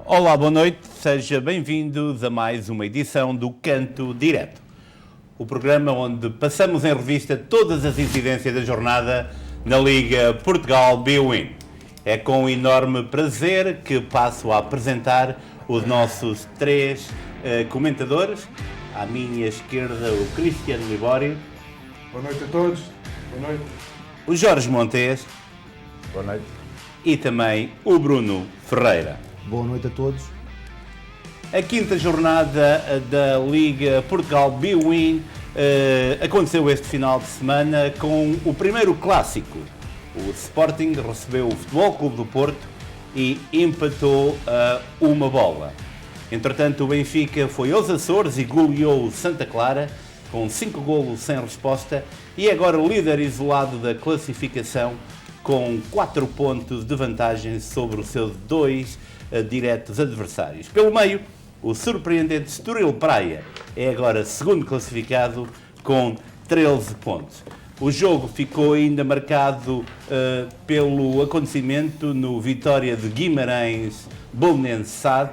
Olá, boa noite, seja bem-vindos a mais uma edição do Canto Direto, o programa onde passamos em revista todas as incidências da jornada na Liga Portugal Bwin. É com enorme prazer que passo a apresentar os nossos três comentadores. À minha esquerda, o Cristiano Libório. Boa noite a todos. Boa noite. O Jorge Montes. Boa noite. E também o Bruno Ferreira. Boa noite a todos. A quinta jornada da Liga Portugal Bwin aconteceu este final de semana com o primeiro clássico. O Sporting recebeu o Futebol Clube do Porto e empatou uma bola. Entretanto, o Benfica foi aos Açores e goleou o Santa Clara com 5 golos sem resposta e agora líder isolado da classificação com 4 pontos de vantagem sobre os seus dois diretos adversários. Pelo meio, o surpreendente Estoril Praia é agora segundo classificado com 13 pontos. O jogo ficou ainda marcado pelo acontecimento no Vitória de Guimarães Belenenses SAD.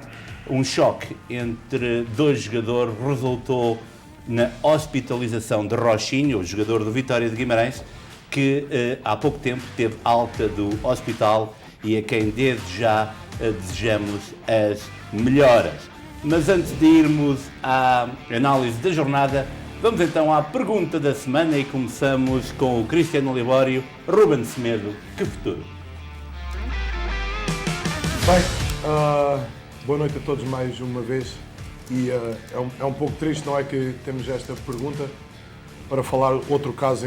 Um choque entre dois jogadores resultou na hospitalização de Rochinho, o jogador do Vitória de Guimarães, que há pouco tempo teve alta do hospital e a quem desde já desejamos as melhoras. Mas antes de irmos à análise da jornada, vamos então à pergunta da semana e começamos com o Cristiano Libório. Ruben Semedo, que futuro? Bem, boa noite a todos mais uma vez e é um pouco triste, não é, que temos esta pergunta para falar outro caso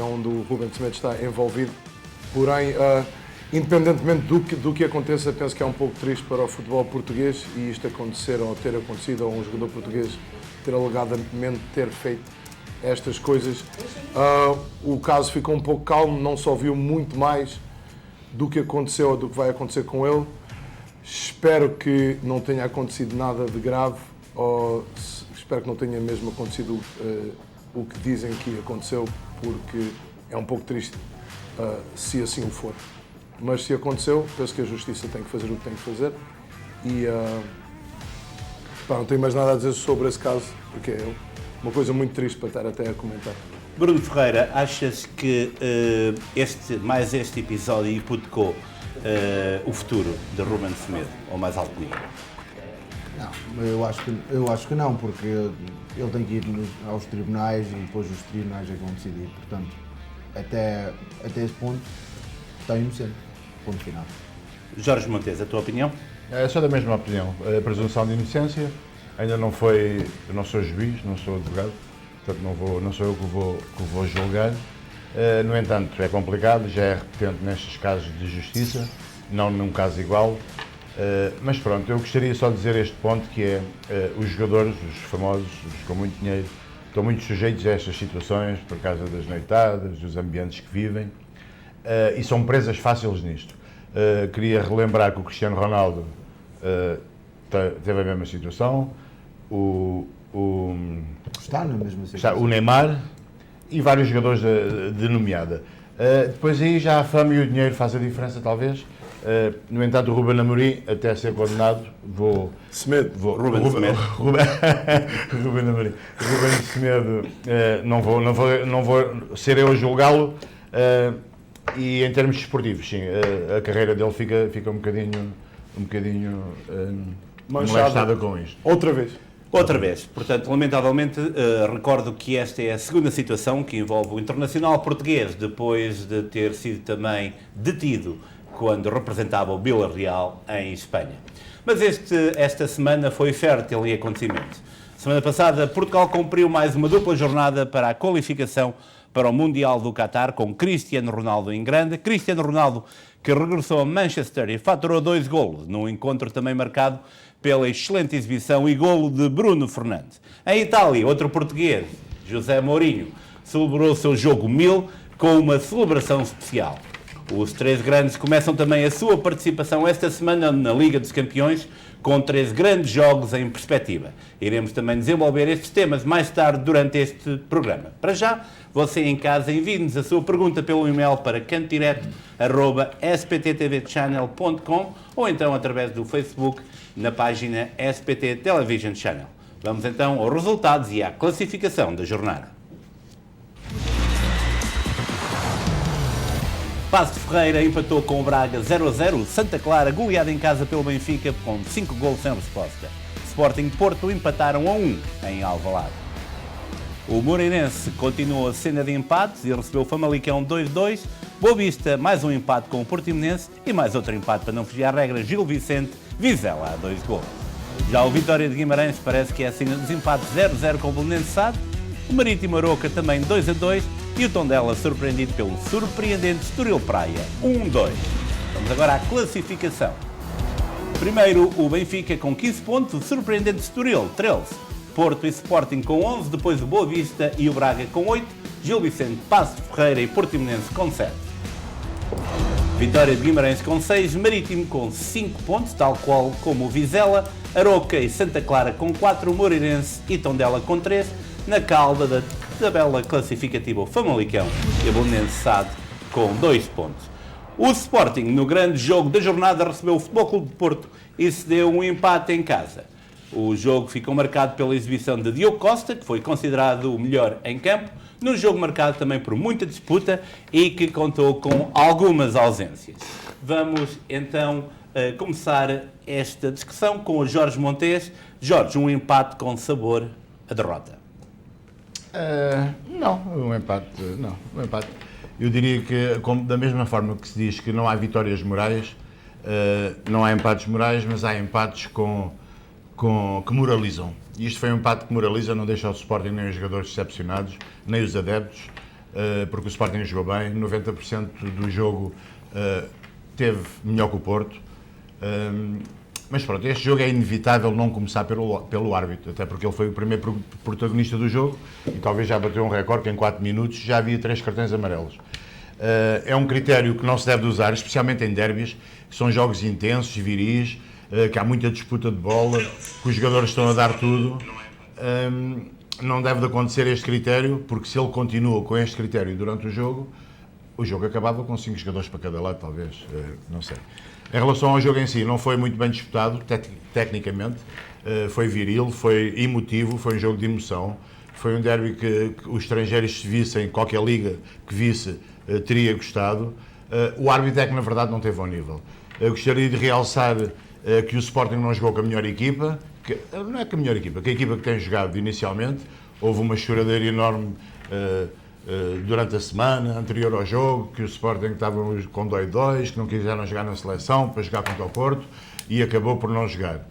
onde o Ruben Semedo está envolvido, porém, independentemente do que aconteça, penso que é um pouco triste para o futebol português e isto acontecer ou ter acontecido a um jogador português ter alegadamente ter feito estas coisas. O caso ficou um pouco calmo, não só viu muito mais do que aconteceu ou do que vai acontecer com ele. Espero que não tenha acontecido nada de grave, ou espero que não tenha mesmo acontecido o que dizem que aconteceu, porque é um pouco triste se assim o for. Mas se aconteceu, penso que a Justiça tem que fazer o que tem que fazer e não tenho mais nada a dizer sobre esse caso, porque é uma coisa muito triste para estar até a comentar. Bruno Ferreira, achas que este episódio hipotecou o futuro de Ruben Semedo, ou mais alto nível? Não, eu acho que não, porque ele tem que ir aos tribunais e depois os tribunais é que vão decidir. Portanto, até esse ponto, está inocente. Ponto final. Jorge Montes, a tua opinião? Sou da mesma opinião. A presunção de inocência ainda não foi. Eu não sou juiz, não sou advogado, portanto não sou eu que vou julgar. No entanto, é complicado, já é repetente nestes casos de justiça, não num caso igual. Mas pronto, eu gostaria só de dizer este ponto, que é os jogadores, os famosos, os com muito dinheiro, estão muito sujeitos a estas situações por causa das noitadas, dos ambientes que vivem, e são presas fáceis nisto. Queria relembrar que o Cristiano Ronaldo teve a mesma situação, Está na mesma situação. o Neymar e vários jogadores de nomeada. Depois aí já a fama e o dinheiro fazem a diferença, talvez. No entanto, o Ruben Amorim, até ser condenado, Ruben Amorim. Ruben Semedo, não vou ser eu a julgá-lo. E em termos desportivos, sim, a carreira dele fica um bocadinho molestada com isto. Outra vez. Portanto, lamentavelmente, recordo que esta é a segunda situação que envolve o internacional português, depois de ter sido também detido quando representava o Villarreal em Espanha. Mas esta semana foi fértil em acontecimentos. Semana passada, Portugal cumpriu mais uma dupla jornada para a qualificação para o Mundial do Qatar, com Cristiano Ronaldo em grande. Cristiano Ronaldo, que regressou a Manchester e faturou 2 golos, num encontro também marcado pela excelente exibição e golo de Bruno Fernandes. Em Itália, outro português, José Mourinho, celebrou o seu jogo 1000 com uma celebração especial. Os três grandes começam também a sua participação esta semana na Liga dos Campeões, com 3 grandes jogos em perspectiva. Iremos também desenvolver estes temas mais tarde durante este programa. Para já, você em casa envie-nos a sua pergunta pelo e-mail para cantodireto@spttvchannel.com ou então através do Facebook na página SPT Television Channel. Vamos então aos resultados e à classificação da jornada. Paços de Ferreira empatou com o Braga 0-0. Santa Clara goleada em casa pelo Benfica com 5 golos sem resposta. Sporting e Porto empataram a 1 em Alvalade. O Moreirense continuou a cena de empates e recebeu o Famalicão 2-2. Boa Vista mais um empate com o Portimonense e mais outro empate para não fugir à regra. Gil Vicente Vizela a 2 golos. Já o Vitória de Guimarães parece que é a cena dos empates 0-0 com o Belenenses SAD. O Marítimo Aroca também 2-2 e o Tondela surpreendido pelo surpreendente Estoril Praia 1-2. Vamos agora à classificação. Primeiro o Benfica com 15 pontos, o surpreendente Estoril 13, Porto e Sporting com 11, depois o Boa Vista e o Braga com 8, Gil Vicente, Paços de Ferreira e Portimonense com 7. Vitória de Guimarães com 6, Marítimo com 5 pontos, tal qual como o Vizela, Aroca e Santa Clara com 4, Moreirense e Tondela com 3, na cauda da tabela classificativa o Famalicão e o Belenenses SAD com 2 pontos. O Sporting, no grande jogo da jornada, recebeu o Futebol Clube de Porto e cedeu um empate em casa. O jogo ficou marcado pela exibição de Diogo Costa, que foi considerado o melhor em campo, num jogo marcado também por muita disputa e que contou com algumas ausências. Vamos então começar esta discussão com o Jorge Montes. Jorge, um empate com sabor a derrota. Não, um empate. Eu diria que, da mesma forma que se diz que não há vitórias morais, não há empates morais, mas há empates que moralizam. E isto foi um empate que moraliza, não deixa o Sporting nem os jogadores decepcionados, nem os adeptos, porque o Sporting jogou bem, 90% do jogo teve melhor que o Porto. Mas pronto, este jogo é inevitável não começar pelo árbitro, até porque ele foi o primeiro protagonista do jogo e talvez já bateu um recorde que em 4 minutos já havia 3 cartões amarelos. É um critério que não se deve usar, especialmente em derbys, que são jogos intensos, viris, que há muita disputa de bola, que os jogadores estão a dar tudo. Não deve de acontecer este critério, porque se ele continua com este critério durante o jogo acabava com 5 jogadores para cada lado, talvez, não sei. Em relação ao jogo em si, não foi muito bem disputado, tecnicamente, foi viril, foi emotivo, foi um jogo de emoção, foi um derby que os estrangeiros, se vissem, qualquer liga que visse, teria gostado. O árbitro é que, na verdade, não teve ao nível. Eu gostaria de realçar que o Sporting não jogou com a melhor equipa, não é com a melhor equipa, que a equipa que tem jogado inicialmente, houve uma choradeira enorme durante a semana anterior ao jogo, que o Sporting estava com 2-2, que não quiseram jogar na seleção para jogar contra o Porto e acabou por não jogar.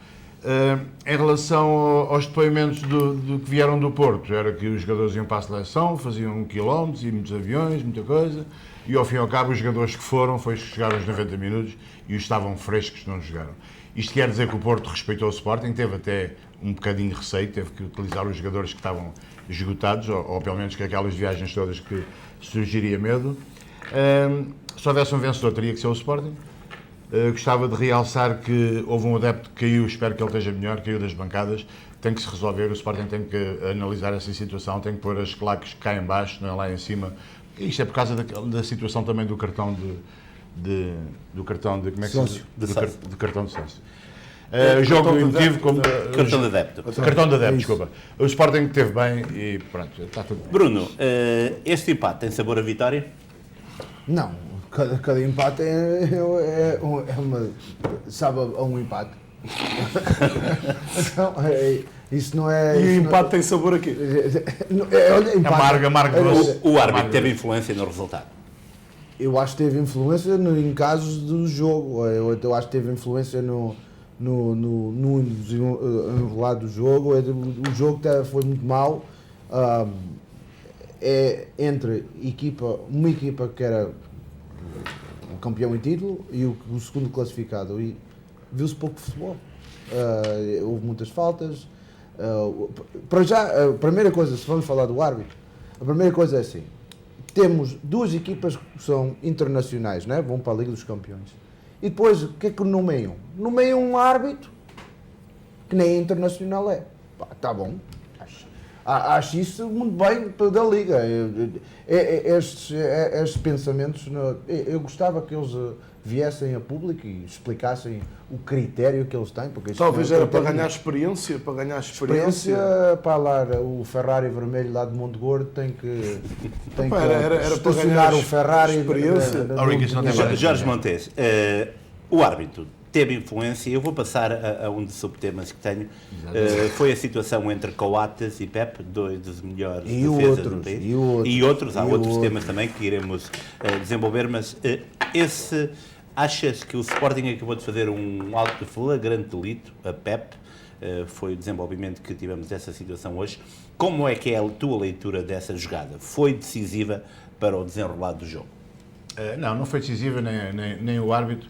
Em relação aos depoimentos que vieram do Porto, era que os jogadores iam para a seleção, faziam quilómetros e muitos aviões, muita coisa, e ao fim e ao cabo os jogadores que foram, chegaram aos 90 minutos e os estavam frescos, não jogaram. Isto quer dizer que o Porto respeitou o Sporting, teve até um bocadinho de receio, teve que utilizar os jogadores que estavam esgotados, ou pelo menos que aquelas viagens todas que surgiria medo. Se houvesse um vencedor, teria que ser o Sporting. Gostava de realçar que houve um adepto que caiu, espero que ele esteja melhor, caiu das bancadas, tem que se resolver, o Sporting tem que analisar essa situação, tem que pôr as claques cá em baixo, não é lá em cima. Isto é por causa da situação também do cartão do cartão de como é que sócio. Do cartão de sócio. Jogo emotivo como Cartão de adepto. Cartão de adepto, desculpa. O Sporting teve bem e pronto, está tudo bem. Bruno, este empate tem sabor a vitória? Não, cada empate sabe a um empate. Então, isso não é... E o empate tem sabor aqui. Olha, empate. Amargo. O árbitro teve influência no resultado? Eu acho que teve influência em casos do jogo. Eu acho que teve influência no enrolado do jogo. O jogo foi muito mau. Entre uma equipa que era o campeão em título e o segundo classificado. E viu-se pouco futebol. Houve muitas faltas. Para já, a primeira coisa, se vamos falar do árbitro, a primeira coisa é assim: temos duas equipas que são internacionais, não é? Vão para a Liga dos Campeões. E depois, o que é que nomeiam? Nomeiam um árbitro que nem internacional é. Pá, tá bom. Acho isso muito bem da Liga. Estes pensamentos, eu gostava que eles viessem a público e explicassem o critério que eles têm. Porque talvez era para ganhar experiência, para lá, o Ferrari vermelho lá de Monte Gordo tem que era estacionar o Ferrari. Jorge Montes, o árbitro teve influência. Eu vou passar a um dos subtemas que tenho. Foi a situação entre Coates e Pep, dois dos melhores defesas do país. E outros, há outros temas também que iremos desenvolver, mas achas que o Sporting acabou de fazer um auto de flagrante delito a Pep? Foi o desenvolvimento que tivemos dessa situação hoje. Como é que é a tua leitura dessa jogada? Foi decisiva para o desenrolar do jogo? Não foi decisiva, nem o árbitro.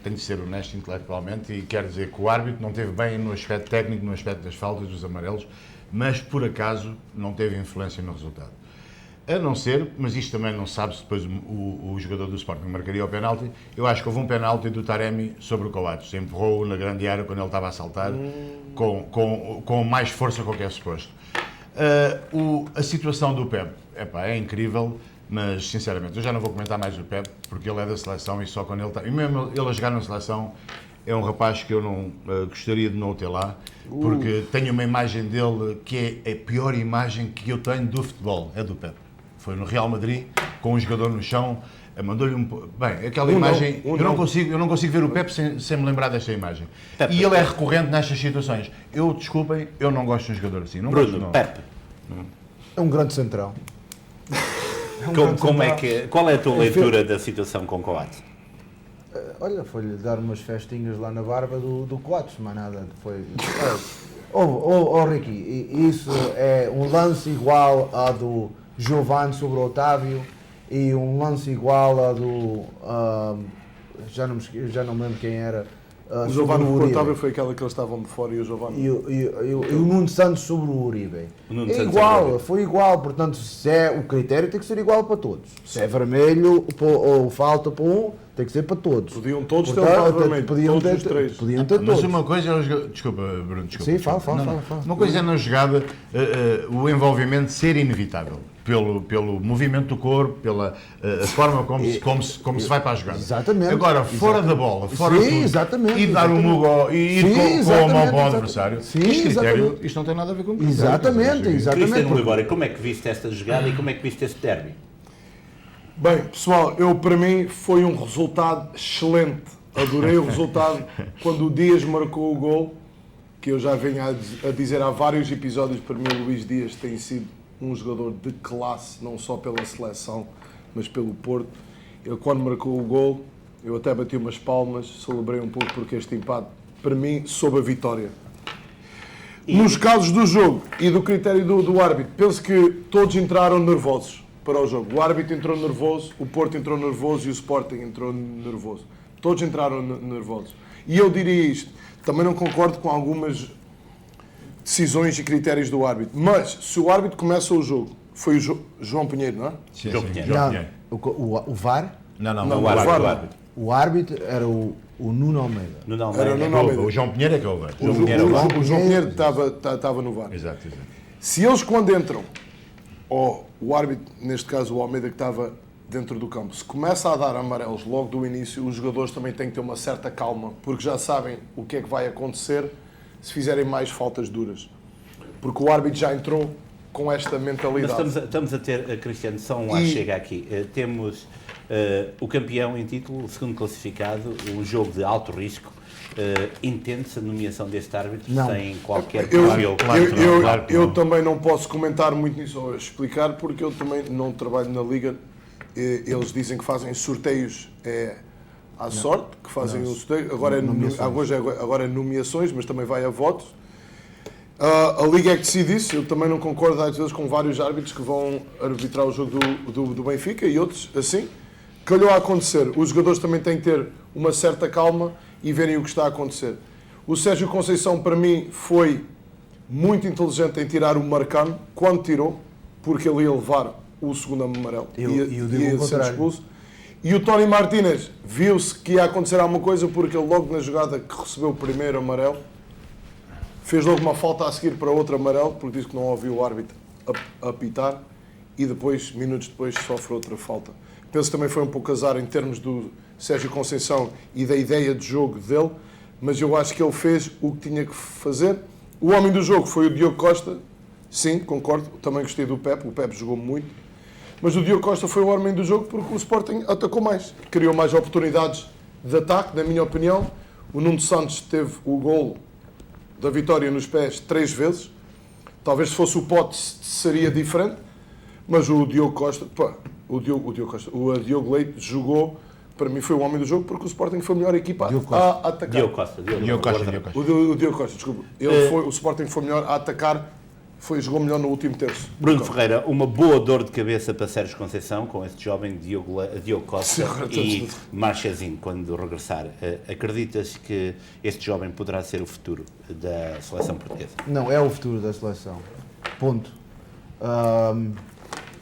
Tenho de ser honesto intelectualmente e quero dizer que o árbitro não teve bem no aspecto técnico, no aspecto das faltas, dos amarelos, mas por acaso não teve influência no resultado. A não ser, mas isto também não sabe se depois o jogador do Sporting marcaria o penalti. Eu acho que houve um penalti do Taremi sobre o Coates. Empurrou na grande área quando ele estava a saltar, com mais força que o que é suposto. A situação do Pep é incrível. Mas, sinceramente, eu já não vou comentar mais o Pep, porque ele é da seleção e só quando ele está... E mesmo ele a jogar na seleção, é um rapaz que eu não gostaria de não ter lá, porque tenho uma imagem dele que é a pior imagem que eu tenho do futebol, é do Pep. Foi no Real Madrid, com um jogador no chão, mandou-lhe Bem, aquela imagem... Eu não consigo ver o Pep sem me lembrar desta imagem. E ele é recorrente nestas situações. Desculpem, eu não gosto de um jogador assim. Não Bruno, gosto, não. Pep. É um grande central. Qual é a tua leitura da situação com Coates? Olha, foi-lhe dar umas festinhas lá na barba do Coates, mas nada, foi... Ricky, isso é um lance igual ao do Giovanni sobre o Otávio e um lance igual ao do... já não me lembro quem era. O Giovanni sobre o Otávio foi aquela que eles estavam de fora e o Giovanni... E o Nuno Santos sobre o Uribe. Foi igual, portanto, se é o critério tem que ser igual para todos. Se é vermelho ou falta para um, tem que ser para todos. Podiam todos ter o vermelho, todos os três. Podiam ter mas todos. uma coisa é... Desculpa, Bruno, Sim, fala. Uma coisa é na jogada o envolvimento ser inevitável. Pelo movimento do corpo, pela forma como se vai para a jogada. Exatamente. Agora, fora da bola, fora de tudo, exatamente, e dar um mugo e ir com a mão para o adversário, isto não tem nada a ver com isso. Exatamente. Cristiano Libório, como é que viste esta jogada e como é que viste este derby? Bem, pessoal, para mim foi um resultado excelente. Adorei o resultado quando o Dias marcou o gol, que eu já venho a dizer há vários episódios, para mim o Luís Dias tem sido um jogador de classe, não só pela seleção, mas pelo Porto. Ele, quando marcou o gol, eu até bati umas palmas, celebrei um pouco porque este empate, para mim, soube a vitória. Nos casos do jogo e do critério do árbitro, penso que todos entraram nervosos para o jogo. O árbitro entrou nervoso, o Porto entrou nervoso e o Sporting entrou nervoso. Todos entraram nervosos. E eu diria isto, também não concordo com algumas decisões e critérios do árbitro. Mas, se o árbitro começa o jogo, foi o João Pinheiro, não é? Sim, João Pinheiro. O VAR? Não, o árbitro. O árbitro era o Nuno Almeida. Era o Nuno Almeida. O João Pinheiro é que é o VAR. O João Pinheiro estava no VAR. Exato. Se eles, quando entram, ou o árbitro, neste caso o Almeida que estava dentro do campo, se começa a dar amarelos logo do início, os jogadores também têm que ter uma certa calma, porque já sabem o que é que vai acontecer se fizerem mais faltas duras. Porque o árbitro já entrou com esta mentalidade. Mas estamos a ter, Cristiano, só chega aqui. Temos o campeão em título, o segundo classificado, um jogo de alto risco. Entende-se a nomeação deste árbitro sem qualquer perfil? Eu também não posso comentar muito nisso ou explicar, porque eu também não trabalho na Liga. Eles dizem que fazem sorteios à sorte, que fazem o sorteio. Agora é nomeações, mas também vai a votos. A Liga é que decide isso. Eu também não concordo às vezes com vários árbitros que vão arbitrar o jogo do Benfica e outros assim. Calhou a acontecer. Os jogadores também têm que ter uma certa calma e verem o que está a acontecer. O Sérgio Conceição, para mim, foi muito inteligente em tirar o Marcano, quando tirou, porque ele ia levar o segundo amarelo. E o Diogo ia ser contrário. expulso. E o Tony Martínez viu-se que ia acontecer alguma coisa porque ele logo na jogada que recebeu o primeiro amarelo fez logo uma falta a seguir para outro amarelo porque disse que não ouviu o árbitro apitar e depois, minutos depois, sofre outra falta. Penso que também foi um pouco azar em termos do Sérgio Conceição e da ideia de jogo dele, mas eu acho que ele fez o que tinha que fazer. O homem do jogo foi o Diogo Costa, sim, concordo, também gostei do Pepe, o Pepe jogou muito, mas o Diogo Costa foi o homem do jogo porque o Sporting atacou mais, criou mais oportunidades de ataque, na minha opinião. O Nuno Santos teve o golo da vitória nos pés 3 vezes, talvez se fosse o Pote seria diferente, mas o Diogo Costa, o Diogo Leite jogou, para mim foi o homem do jogo porque o Sporting foi a melhor equipa a atacar. Diogo Costa. O Diogo Costa, desculpa. O Sporting foi melhor a atacar, jogou melhor no último terço. Bruno Ferreira, uma boa dor de cabeça para Sérgio Conceição com este jovem Diogo Costa e Marchezinho quando regressar. Acreditas que este jovem poderá ser o futuro da seleção portuguesa? Não, é o futuro da seleção. Ponto.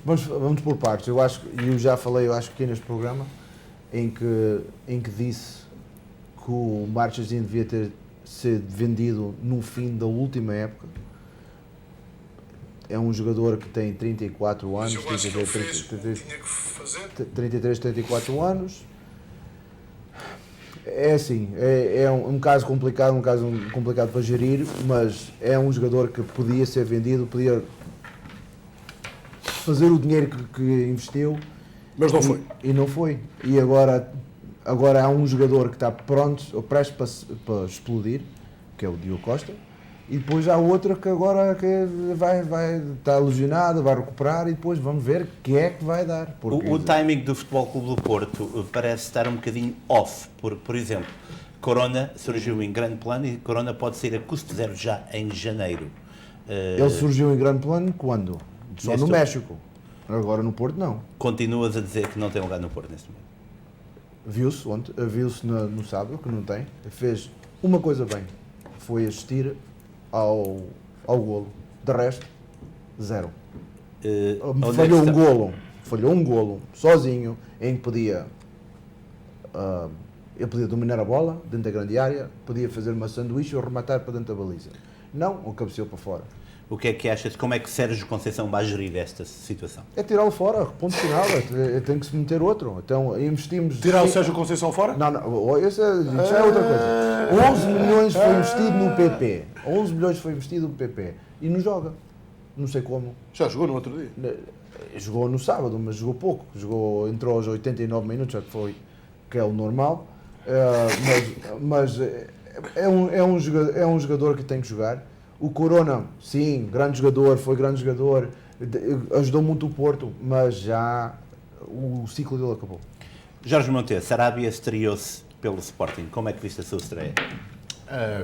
Vamos por partes. Eu já falei, eu acho que aqui neste programa, em que disse que o Marchezinho devia ter sido vendido no fim da última época. É um jogador que tem 34 anos, 33, 34 anos. É assim, é um caso complicado para gerir, mas é um jogador que podia ser vendido, podia fazer o dinheiro que investiu. Mas não foi. E não foi. E agora há um jogador que está pronto, ou prestes para explodir, que é o Diogo Costa. E depois há outra que agora vai estar ilusionada, vai recuperar e depois vamos ver que é que vai dar. O timing do Futebol Clube do Porto parece estar um bocadinho off. Por exemplo, Corona surgiu em grande plano e Corona pode sair a custo zero já em janeiro. Ele surgiu em grande plano quando? Só no México. Agora no Porto não. Continuas a dizer que não tem lugar no Porto neste momento? Viu-se no sábado que não tem. Fez uma coisa bem. Foi assistir ao golo. De resto, zero. Falhou um golo sozinho em que ele podia dominar a bola dentro da grande área, podia fazer uma sanduíche ou rematar para dentro da baliza. Não, o cabeceou para fora. O que é que achas? Como é que Sérgio Conceição vai gerir esta situação? É tirá-lo fora, ponto final. Tem que se meter outro. Então investimos. Tirar o Sérgio Conceição fora? Não, isso já é outra coisa. 11 milhões foi investido no PP. 11 milhões foi investido no PP. E não joga. Não sei como. Já jogou no outro dia? Jogou no sábado, mas jogou pouco. Entrou aos 89 minutos, já que é o normal. Mas é um jogador que tem que jogar. O Corona, sim, foi grande jogador, ajudou muito o Porto, mas já o ciclo dele acabou. Jorge Monteiro, Sarabia estreou-se pelo Sporting. Como é que viste a sua estreia?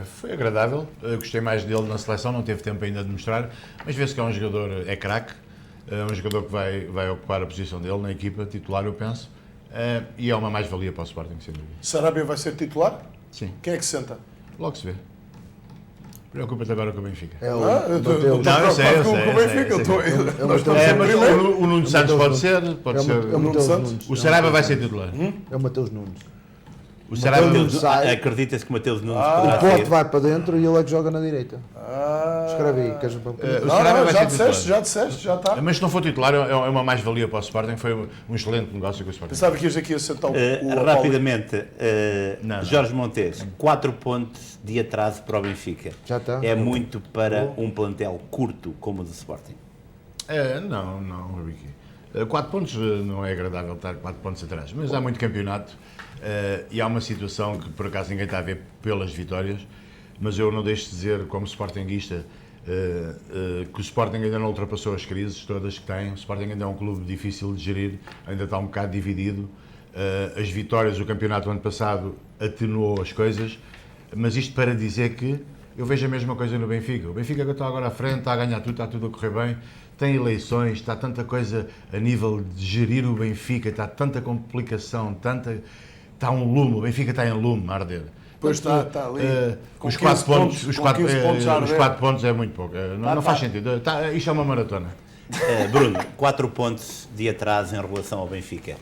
Foi agradável, gostei mais dele na seleção, não teve tempo ainda de mostrar, mas vê-se que é um jogador, é craque, é um jogador que vai ocupar a posição dele na equipa titular, eu penso, e é uma mais-valia para o Sporting, sem dúvida. Sarabia vai ser titular? Sim. Quem é que senta? Logo se vê. Preocupa-te agora com o Benfica. Eu sei. O Nuno Santos pode ser. O Saraiva vai ser titular. É o Mateus Nunes. O Sarabia, acredita-se que o Mateus Nunes poderá o Pote vai para dentro e ele é que joga na direita. Escreve aí. O Sarabia vai ser titular. Já disseste, já está. Mas se não for titular, é uma mais-valia para o Sporting. Foi um excelente negócio com o Sporting. Pensava que ias aqui a sentar rapidamente, Jorge Montes, 4 pontos de atraso para o Benfica. Já está. É muito para um plantel curto como o do Sporting? Não, Ricky. 4 pontos não é agradável estar 4 pontos atrás, mas há muito campeonato e há uma situação que por acaso ninguém está a ver pelas vitórias, mas eu não deixo de dizer, como sportinguista, que o Sporting ainda não ultrapassou as crises todas que tem. O Sporting ainda é um clube difícil de gerir, ainda está um bocado dividido. As vitórias do campeonato ano passado atenuou as coisas, mas isto para dizer que eu vejo a mesma coisa no Benfica. O Benfica que está agora à frente, está a ganhar tudo, está tudo a correr bem, tem eleições, está tanta coisa a nível de gerir o Benfica, está tanta complicação, está um lume, o Benfica está em lume a arder. Pois está ali. Os 4 pontos é muito pouco. Não faz sentido. Isto é uma maratona. Bruno, 4 pontos de atraso em relação ao Benfica.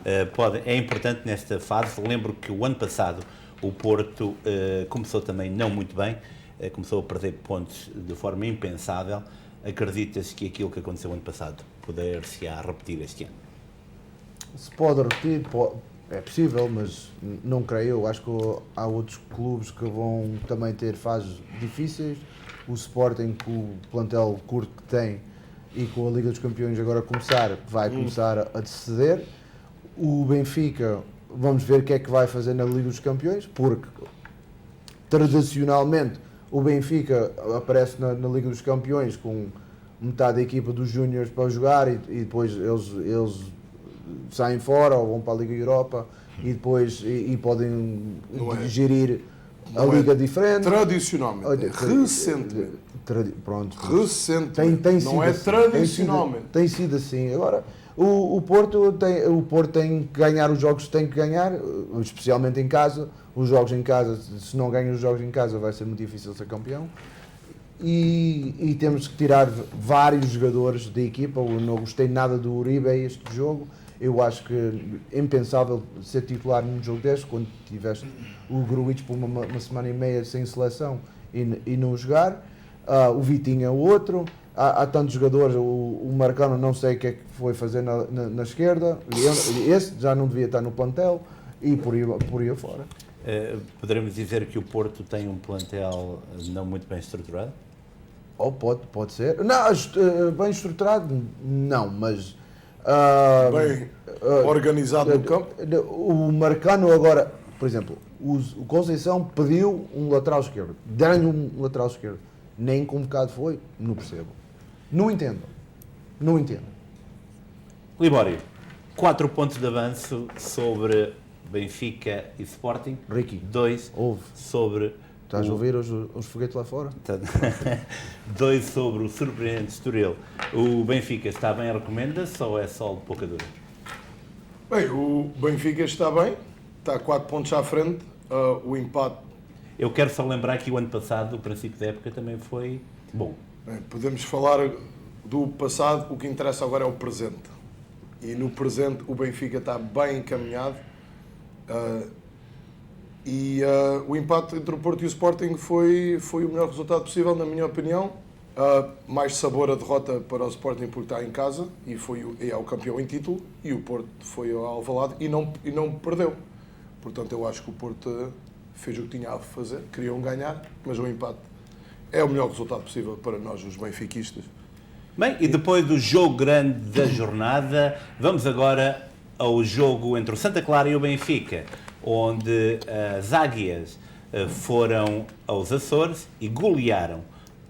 É importante nesta fase. Lembro que o ano passado o Porto começou também não muito bem, começou a perder pontos de forma impensável. Acreditas que aquilo que aconteceu ano passado poder-se-á repetir este ano? Se pode repetir, é possível, mas não creio. Eu acho que há outros clubes que vão também ter fases difíceis. O Sporting, com o plantel curto que tem e com a Liga dos Campeões agora vai começar a desceder. O Benfica, vamos ver o que é que vai fazer na Liga dos Campeões, porque tradicionalmente o Benfica aparece na Liga dos Campeões com metade da equipa dos Júniores para jogar e depois eles saem fora ou vão para a Liga Europa e depois podem gerir a liga diferente. Tradicionalmente, recentemente. Pronto. Recentemente, tem não é assim, tradicionalmente. Tem sido assim. Agora, o Porto tem que ganhar os jogos que tem que ganhar, especialmente em casa. Os jogos em casa, se não ganha os jogos em casa, vai ser muito difícil ser campeão. E temos que tirar vários jogadores da equipa. Eu não gostei nada do Uribe este jogo. Eu acho que é impensável ser titular num jogo deste, quando tiveste o Gruitch por uma semana e meia sem seleção e não jogar. O Vitinho é o outro. Há tantos jogadores. O Marcano não sei o que é que foi fazer na esquerda. Esse já não devia estar no plantel e por aí afora. Poderemos dizer que o Porto tem um plantel não muito bem estruturado? Pode ser. Não, bem estruturado, não, mas... bem organizado no campo. O Marcano agora, por exemplo, o Conceição pediu um lateral esquerdo. Deram-lhe um lateral esquerdo. Nem convocado foi, não percebo. Não entendo. Libório, 4 pontos de avanço sobre Benfica e Sporting. Ricky, 2 sobre... Estás a ouvir os foguetes lá fora? 2 sobre o surpreendente Estoril. O Benfica está bem, recomenda-se ou é só de pouca dura? Bem, o Benfica está bem, está 4 pontos à frente, o empate... Eu quero só lembrar que o ano passado, o princípio da época, também foi bom. Bem, podemos falar do passado, o que interessa agora é o presente. E no presente o Benfica está bem encaminhado. O empate entre o Porto e o Sporting foi o melhor resultado possível, na minha opinião. Mais sabor a derrota para o Sporting porque está em casa e é o campeão em título, e o Porto foi ao Alvalade e não perdeu. Portanto, eu acho que o Porto fez o que tinha a fazer, queriam ganhar, mas o empate é o melhor resultado possível para nós, os benfiquistas. Bem, e depois do jogo grande da jornada, vamos agora ao jogo entre o Santa Clara e o Benfica, onde as Águias foram aos Açores e golearam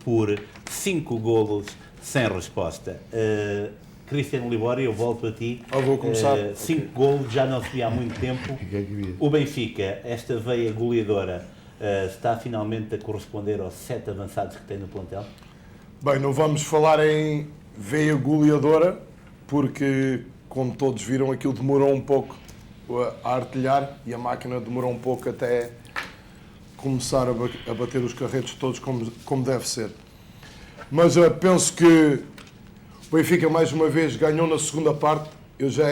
por 5 golos sem resposta. Cristiano Libório, eu volto a ti. Vou começar. 5 golos já não se via há muito tempo. O Benfica, esta veia goleadora, está finalmente a corresponder aos 7 avançados que tem no plantel? Bem, não vamos falar em veia goleadora, porque, como todos viram, aquilo demorou um pouco a artilhar e a máquina demorou um pouco até começar a bater os carretos todos como deve ser. Mas penso que o Benfica mais uma vez ganhou na segunda parte. Eu já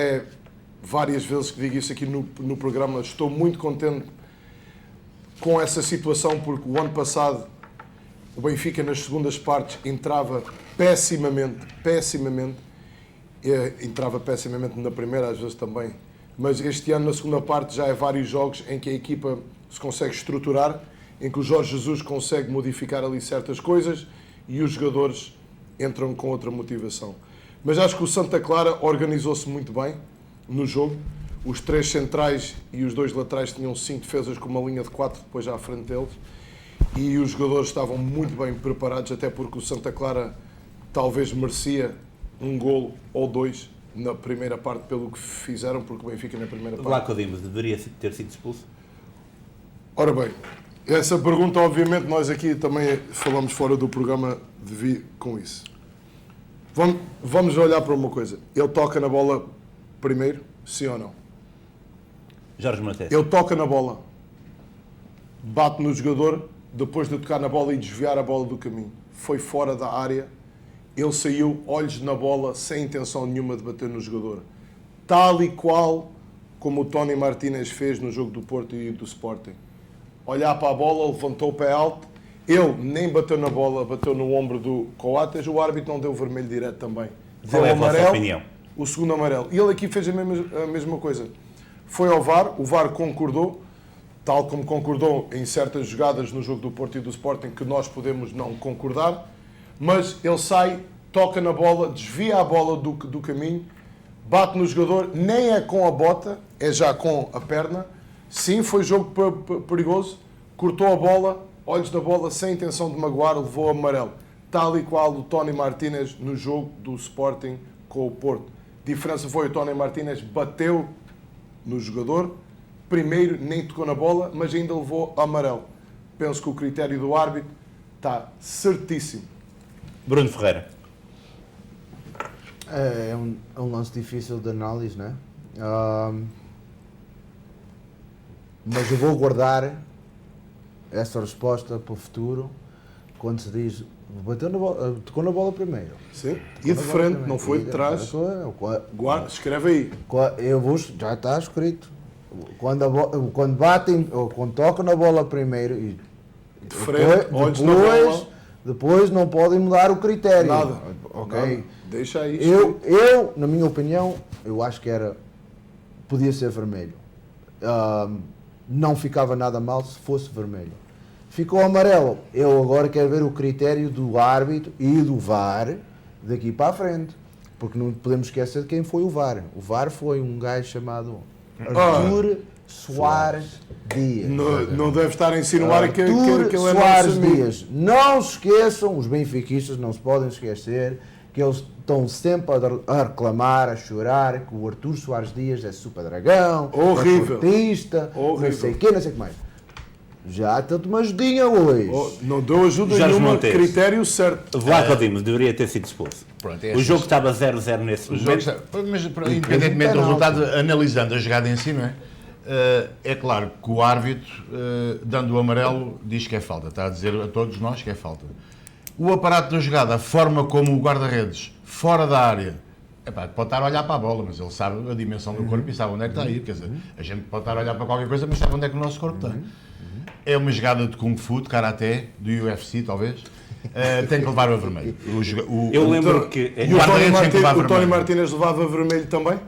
várias vezes que digo isso aqui no programa. Estou muito contente com essa situação, porque o ano passado o Benfica nas segundas partes entrava pessimamente. Entrava pessimamente na primeira, às vezes também. Mas este ano, na segunda parte, já há vários jogos em que a equipa se consegue estruturar, em que o Jorge Jesus consegue modificar ali certas coisas e os jogadores entram com outra motivação. Mas acho que o Santa Clara organizou-se muito bem no jogo. Os 3 centrais e os 2 laterais tinham 5 defesas com uma linha de 4 depois à frente deles. E os jogadores estavam muito bem preparados, até porque o Santa Clara talvez merecia um golo ou 2 na primeira parte pelo que fizeram, porque o Benfica na primeira parte... Vlaco Dimos deveria ter sido expulso? Ora bem, essa pergunta, obviamente, nós aqui também falamos fora do programa com isso. Vamos olhar para uma coisa. Ele toca na bola primeiro, sim ou não? Jorge Montes. Ele toca na bola, bate no jogador, depois de tocar na bola e desviar a bola do caminho. Foi fora da área ele saiu olhos na bola, sem intenção nenhuma de bater no jogador. Tal e qual como o Tony Martínez fez no jogo do Porto e do Sporting. Olhar para a bola, levantou o pé alto, ele nem bateu na bola, bateu no ombro do Coates, o árbitro não deu vermelho direto também. Qual é a vossa opinião? O segundo amarelo. E ele aqui fez a mesma coisa. Foi ao VAR, o VAR concordou, tal como concordou em certas jogadas no jogo do Porto e do Sporting, que nós podemos não concordar, mas ele sai, toca na bola, desvia a bola do caminho, bate no jogador, nem é com a bota, é já com a perna. Sim, foi jogo perigoso, cortou a bola, olhos na bola, sem intenção de magoar, levou o amarelo. Tal e qual o Tony Martínez no jogo do Sporting com o Porto. A diferença foi o Tony Martínez bateu no jogador, primeiro nem tocou na bola, mas ainda levou amarelo. Penso que o critério do árbitro está certíssimo. Bruno Ferreira. É um lance difícil de análise, né? Mas eu vou guardar essa resposta para o futuro, quando se diz tocou na bola primeiro. Sim. E de frente, não foi de trás. Guarda, escreve aí. Já está escrito. Quando batem, ou quando tocam na bola primeiro, e de frente, olhos na bola. Depois não podem mudar o critério. Nada. Ok? Nada. Deixa aí. Eu, na minha opinião, eu acho que podia ser vermelho. Não ficava nada mal se fosse vermelho. Ficou amarelo. Eu agora quero ver o critério do árbitro e do VAR daqui para a frente. Porque não podemos esquecer de quem foi o VAR. O VAR foi um gajo chamado Artur Soares Dias. Não deve estar a insinuar que ele é Soares Dias. Não se esqueçam, os benfiquistas não se podem esquecer que eles estão sempre a reclamar, a chorar que o Artur Soares Dias é super dragão, horrível, é portista, não sei o que, não sei o que mais. Já tanto uma ajudinha hoje. Não deu ajuda nenhuma, critério certo. Vlaco Dimos deveria ter sido expulso. Pronto, o jogo estava 0-0 nesse momento. Mas independentemente do resultado, analisando a jogada em si, não é? É claro que o árbitro, dando o amarelo, diz que é falta. Está a dizer a todos nós que é falta. O aparato da jogada, a forma como o guarda-redes, fora da área, pode estar a olhar para a bola, mas ele sabe a dimensão do corpo e sabe onde é que está a ir. Quer dizer, a gente pode estar a olhar para qualquer coisa, mas sabe onde é que o nosso corpo está. É uma jogada de Kung Fu, de Karaté, do UFC, talvez. Tem que levar o vermelho. Eu lembro que... E o Tony Martínez levava vermelho também?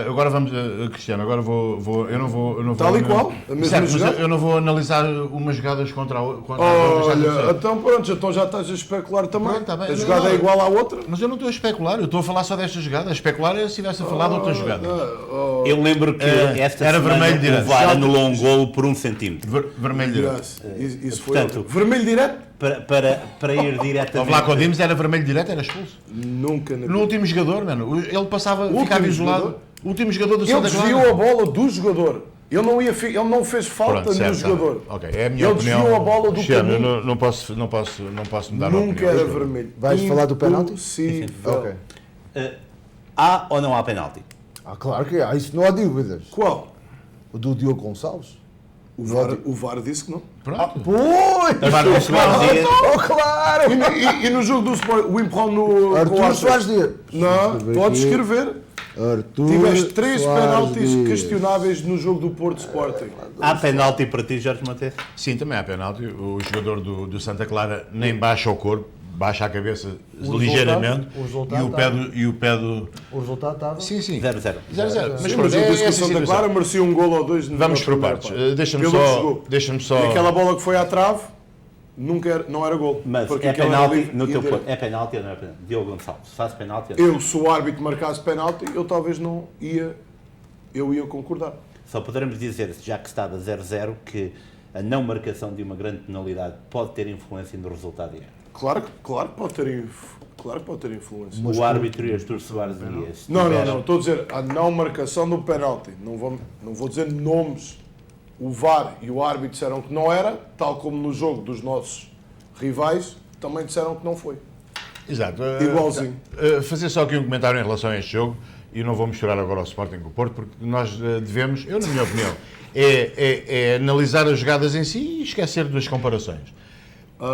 Agora vamos, Cristiano, agora eu não vou tal e qual, a mesma jogada. Eu não vou analisar umas jogadas contra a outra. Olha, então pronto, então já estás a especular também. Pronto, tá bem. A jogada é igual à outra. Mas eu não estou a especular, eu estou a falar só desta jogada. A especular é se estivesse a falar de outra jogada. Eu lembro que esta era semana vermelho direto. O VAR anulou um golo por 1 centímetro. Vermelho direto. Isso foi Portanto, vermelho direto? Para ir diretamente... O Vlaco Dimos era vermelho direto, era expulso. Nunca. No último jogador, mano, ele passava, ficava isolado. O último jogador do Santa Clara. Ele desviou a bola do jogador. Ele não fez falta. Pronto, no jogador. Ok, é a minha ele opinião. Desviou a bola do Cristiano, caminho. não posso mudar a opinião. Nunca era vermelho. Vais falar do penalti? Sim. Ok. Há ou não há penalti? Claro que há, isso não há dúvidas. Qual? O do Diogo Gonçalves. O VAR disse que não. Pronto. Pois! Claro! E no jogo do Sport, o empurrão no... Artur Soares Dias. Não, podes escrever. Tiveste 3 penaltis Dias. questionáveis no jogo do Porto Sporting. Há penalti para ti, Jorge Mateus? Sim, também há penalti. O jogador do Santa Clara nem baixa o corpo, baixa a cabeça ligeiramente. E o pé do... O resultado estava? Sim. 0-0. 0-0. Mas o jogo do Santa Clara merecia um golo ou dois. Vamos por partes. Deixa-me só... E aquela bola que foi à trave, não era gol. Mas é penalti no teu ponto. É penalti ou não é penalti? Diogo Gonçalves, faz penalti ou não? Se o árbitro marcasse penalti, eu talvez não ia... Eu ia concordar. Só poderemos dizer, já que estava 0-0, que a não marcação de uma grande penalidade pode ter influência no resultado direto. Claro que pode ter influência. O árbitro e Artur Soares Dias. Não. Estou a dizer a não marcação do penalti. Não vou dizer nomes. O VAR e o árbitro disseram que não era, tal como no jogo dos nossos rivais, também disseram que não foi. Exato. Igualzinho. Fazer só aqui um comentário em relação a este jogo, e não vou misturar agora o Sporting com o Porto, porque nós devemos, na minha opinião, é analisar as jogadas em si e esquecer das comparações.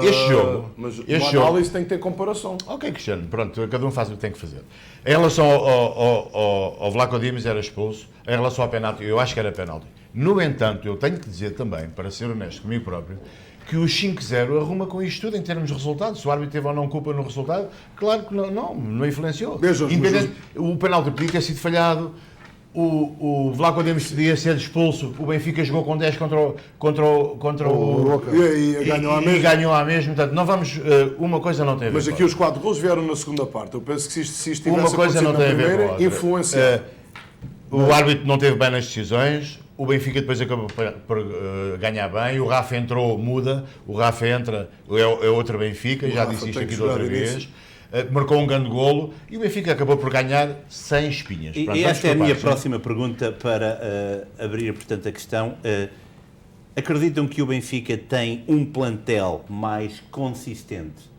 Este jogo... Mas este no análise tem que ter comparação. Ok, Cristiano, pronto, cada um faz o que tem que fazer. Em relação ao Vlaco Dimos, era expulso. Em relação ao penalti, eu acho que era penalti. No entanto, eu tenho que dizer também, para ser honesto comigo próprio, que o 5-0 arruma com isto tudo em termos de resultado. Se o árbitro teve ou não culpa no resultado, claro que não influenciou. O penalti podia ter sido falhado, o Vlaco Dimos podia ser expulso, o Benfica jogou com 10 contra o Boca. E ganhou à mesma. E ganhou à mesma. Portanto, não vamos, uma coisa não tem a ver. Mas aqui os 4 gols vieram na segunda parte. Eu penso que se isto tivesse uma coisa não tem a ver com a primeira, outra. influencia. O árbitro não teve bem nas decisões, o Benfica depois acabou por ganhar bem, o Rafa entrou, muda, o Rafa entra, é outro Benfica, já disse isto aqui de outra vez, marcou um grande golo e o Benfica acabou por ganhar sem espinhas. E Pronto, esta é a minha próxima pergunta para abrir, portanto, a questão. Acreditam que o Benfica tem um plantel mais consistente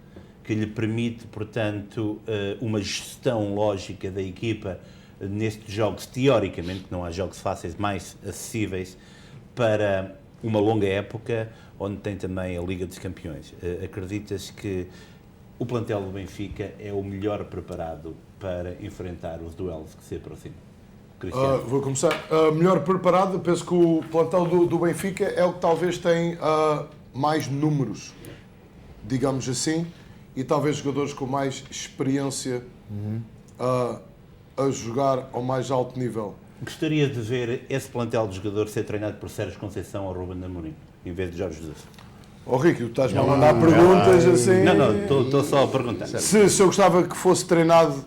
que lhe permite, portanto, uma gestão lógica da equipa nestes jogos, teoricamente, que não há jogos fáceis, mais acessíveis para uma longa época, onde tem também a Liga dos Campeões? Acreditas que o plantel do Benfica é o melhor preparado para enfrentar os duelos que se aproximam? Cristiano? Vou começar. Melhor preparado, penso que o plantel do Benfica é o que talvez tem mais números, digamos assim, e talvez jogadores com mais experiência a jogar ao mais alto nível. Gostaria de ver esse plantel de jogadores ser treinado por Sérgio Conceição ou Ruben Amorim, em vez de Jorge Jesus. Rico, tu estás-me a mandar perguntas assim... Não, estou só a perguntar. Se eu gostava que fosse treinado...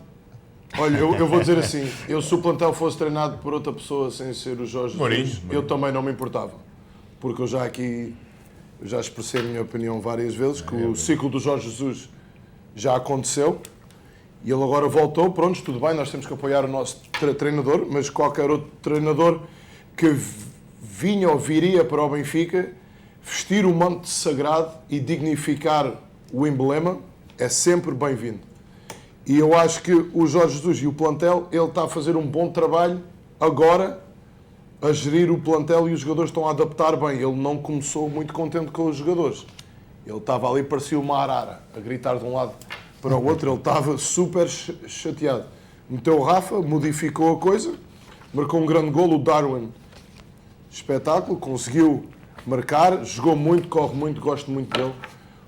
Olha, eu vou dizer assim, se o plantel fosse treinado por outra pessoa sem ser o Jorge Jesus, eu também não me importava. Porque eu já expressei a minha opinião várias vezes, que o ciclo do Jorge Jesus já aconteceu. E ele agora voltou, pronto, tudo bem, nós temos que apoiar o nosso treinador, mas qualquer outro treinador que vinha ou viria para o Benfica, vestir o manto sagrado e dignificar o emblema, é sempre bem-vindo. E eu acho que o Jorge Jesus e o plantel, ele está a fazer um bom trabalho agora a gerir o plantel e os jogadores estão a adaptar bem. Ele não começou muito contente com os jogadores. Ele estava ali, parecia uma arara, a gritar de um lado para o outro, ele estava super chateado. Meteu o Rafa, modificou a coisa, marcou um grande golo, o Darwin, espetáculo, conseguiu marcar, jogou muito, corre muito, gosto muito dele.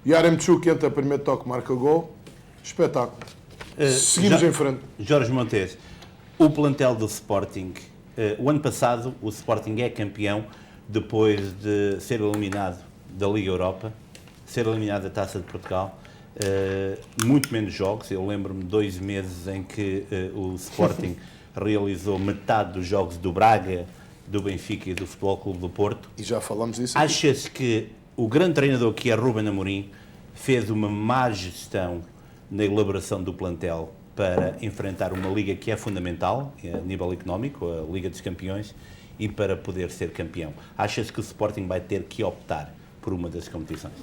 Yaremchuk entra, primeiro toque, marca gol, espetáculo. Seguimos em frente. Jorge Montes, o plantel do Sporting, o ano passado o Sporting é campeão depois de ser eliminado da Liga Europa, ser eliminado da Taça de Portugal. Muito menos jogos, eu lembro-me de 2 meses em que o Sporting realizou metade dos jogos do Braga, do Benfica e do Futebol Clube do Porto. E já falamos disso aqui. Achas que o grande treinador que é Ruben Amorim fez uma má gestão na elaboração do plantel para enfrentar uma liga que é fundamental a nível económico, a Liga dos Campeões, e para poder ser campeão? Achas que o Sporting vai ter que optar por uma das competições?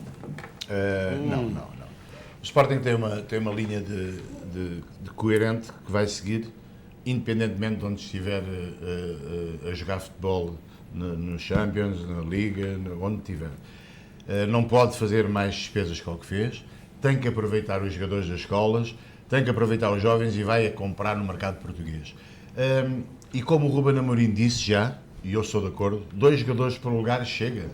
Não. O Sporting tem uma linha de coerente que vai seguir, independentemente de onde estiver a jogar futebol, no Champions, na Liga, onde estiver. Não pode fazer mais despesas que o que fez, tem que aproveitar os jogadores das escolas, tem que aproveitar os jovens e vai a comprar no mercado português. E como o Ruben Amorim disse já, e eu sou de acordo, 2 jogadores por lugar chega.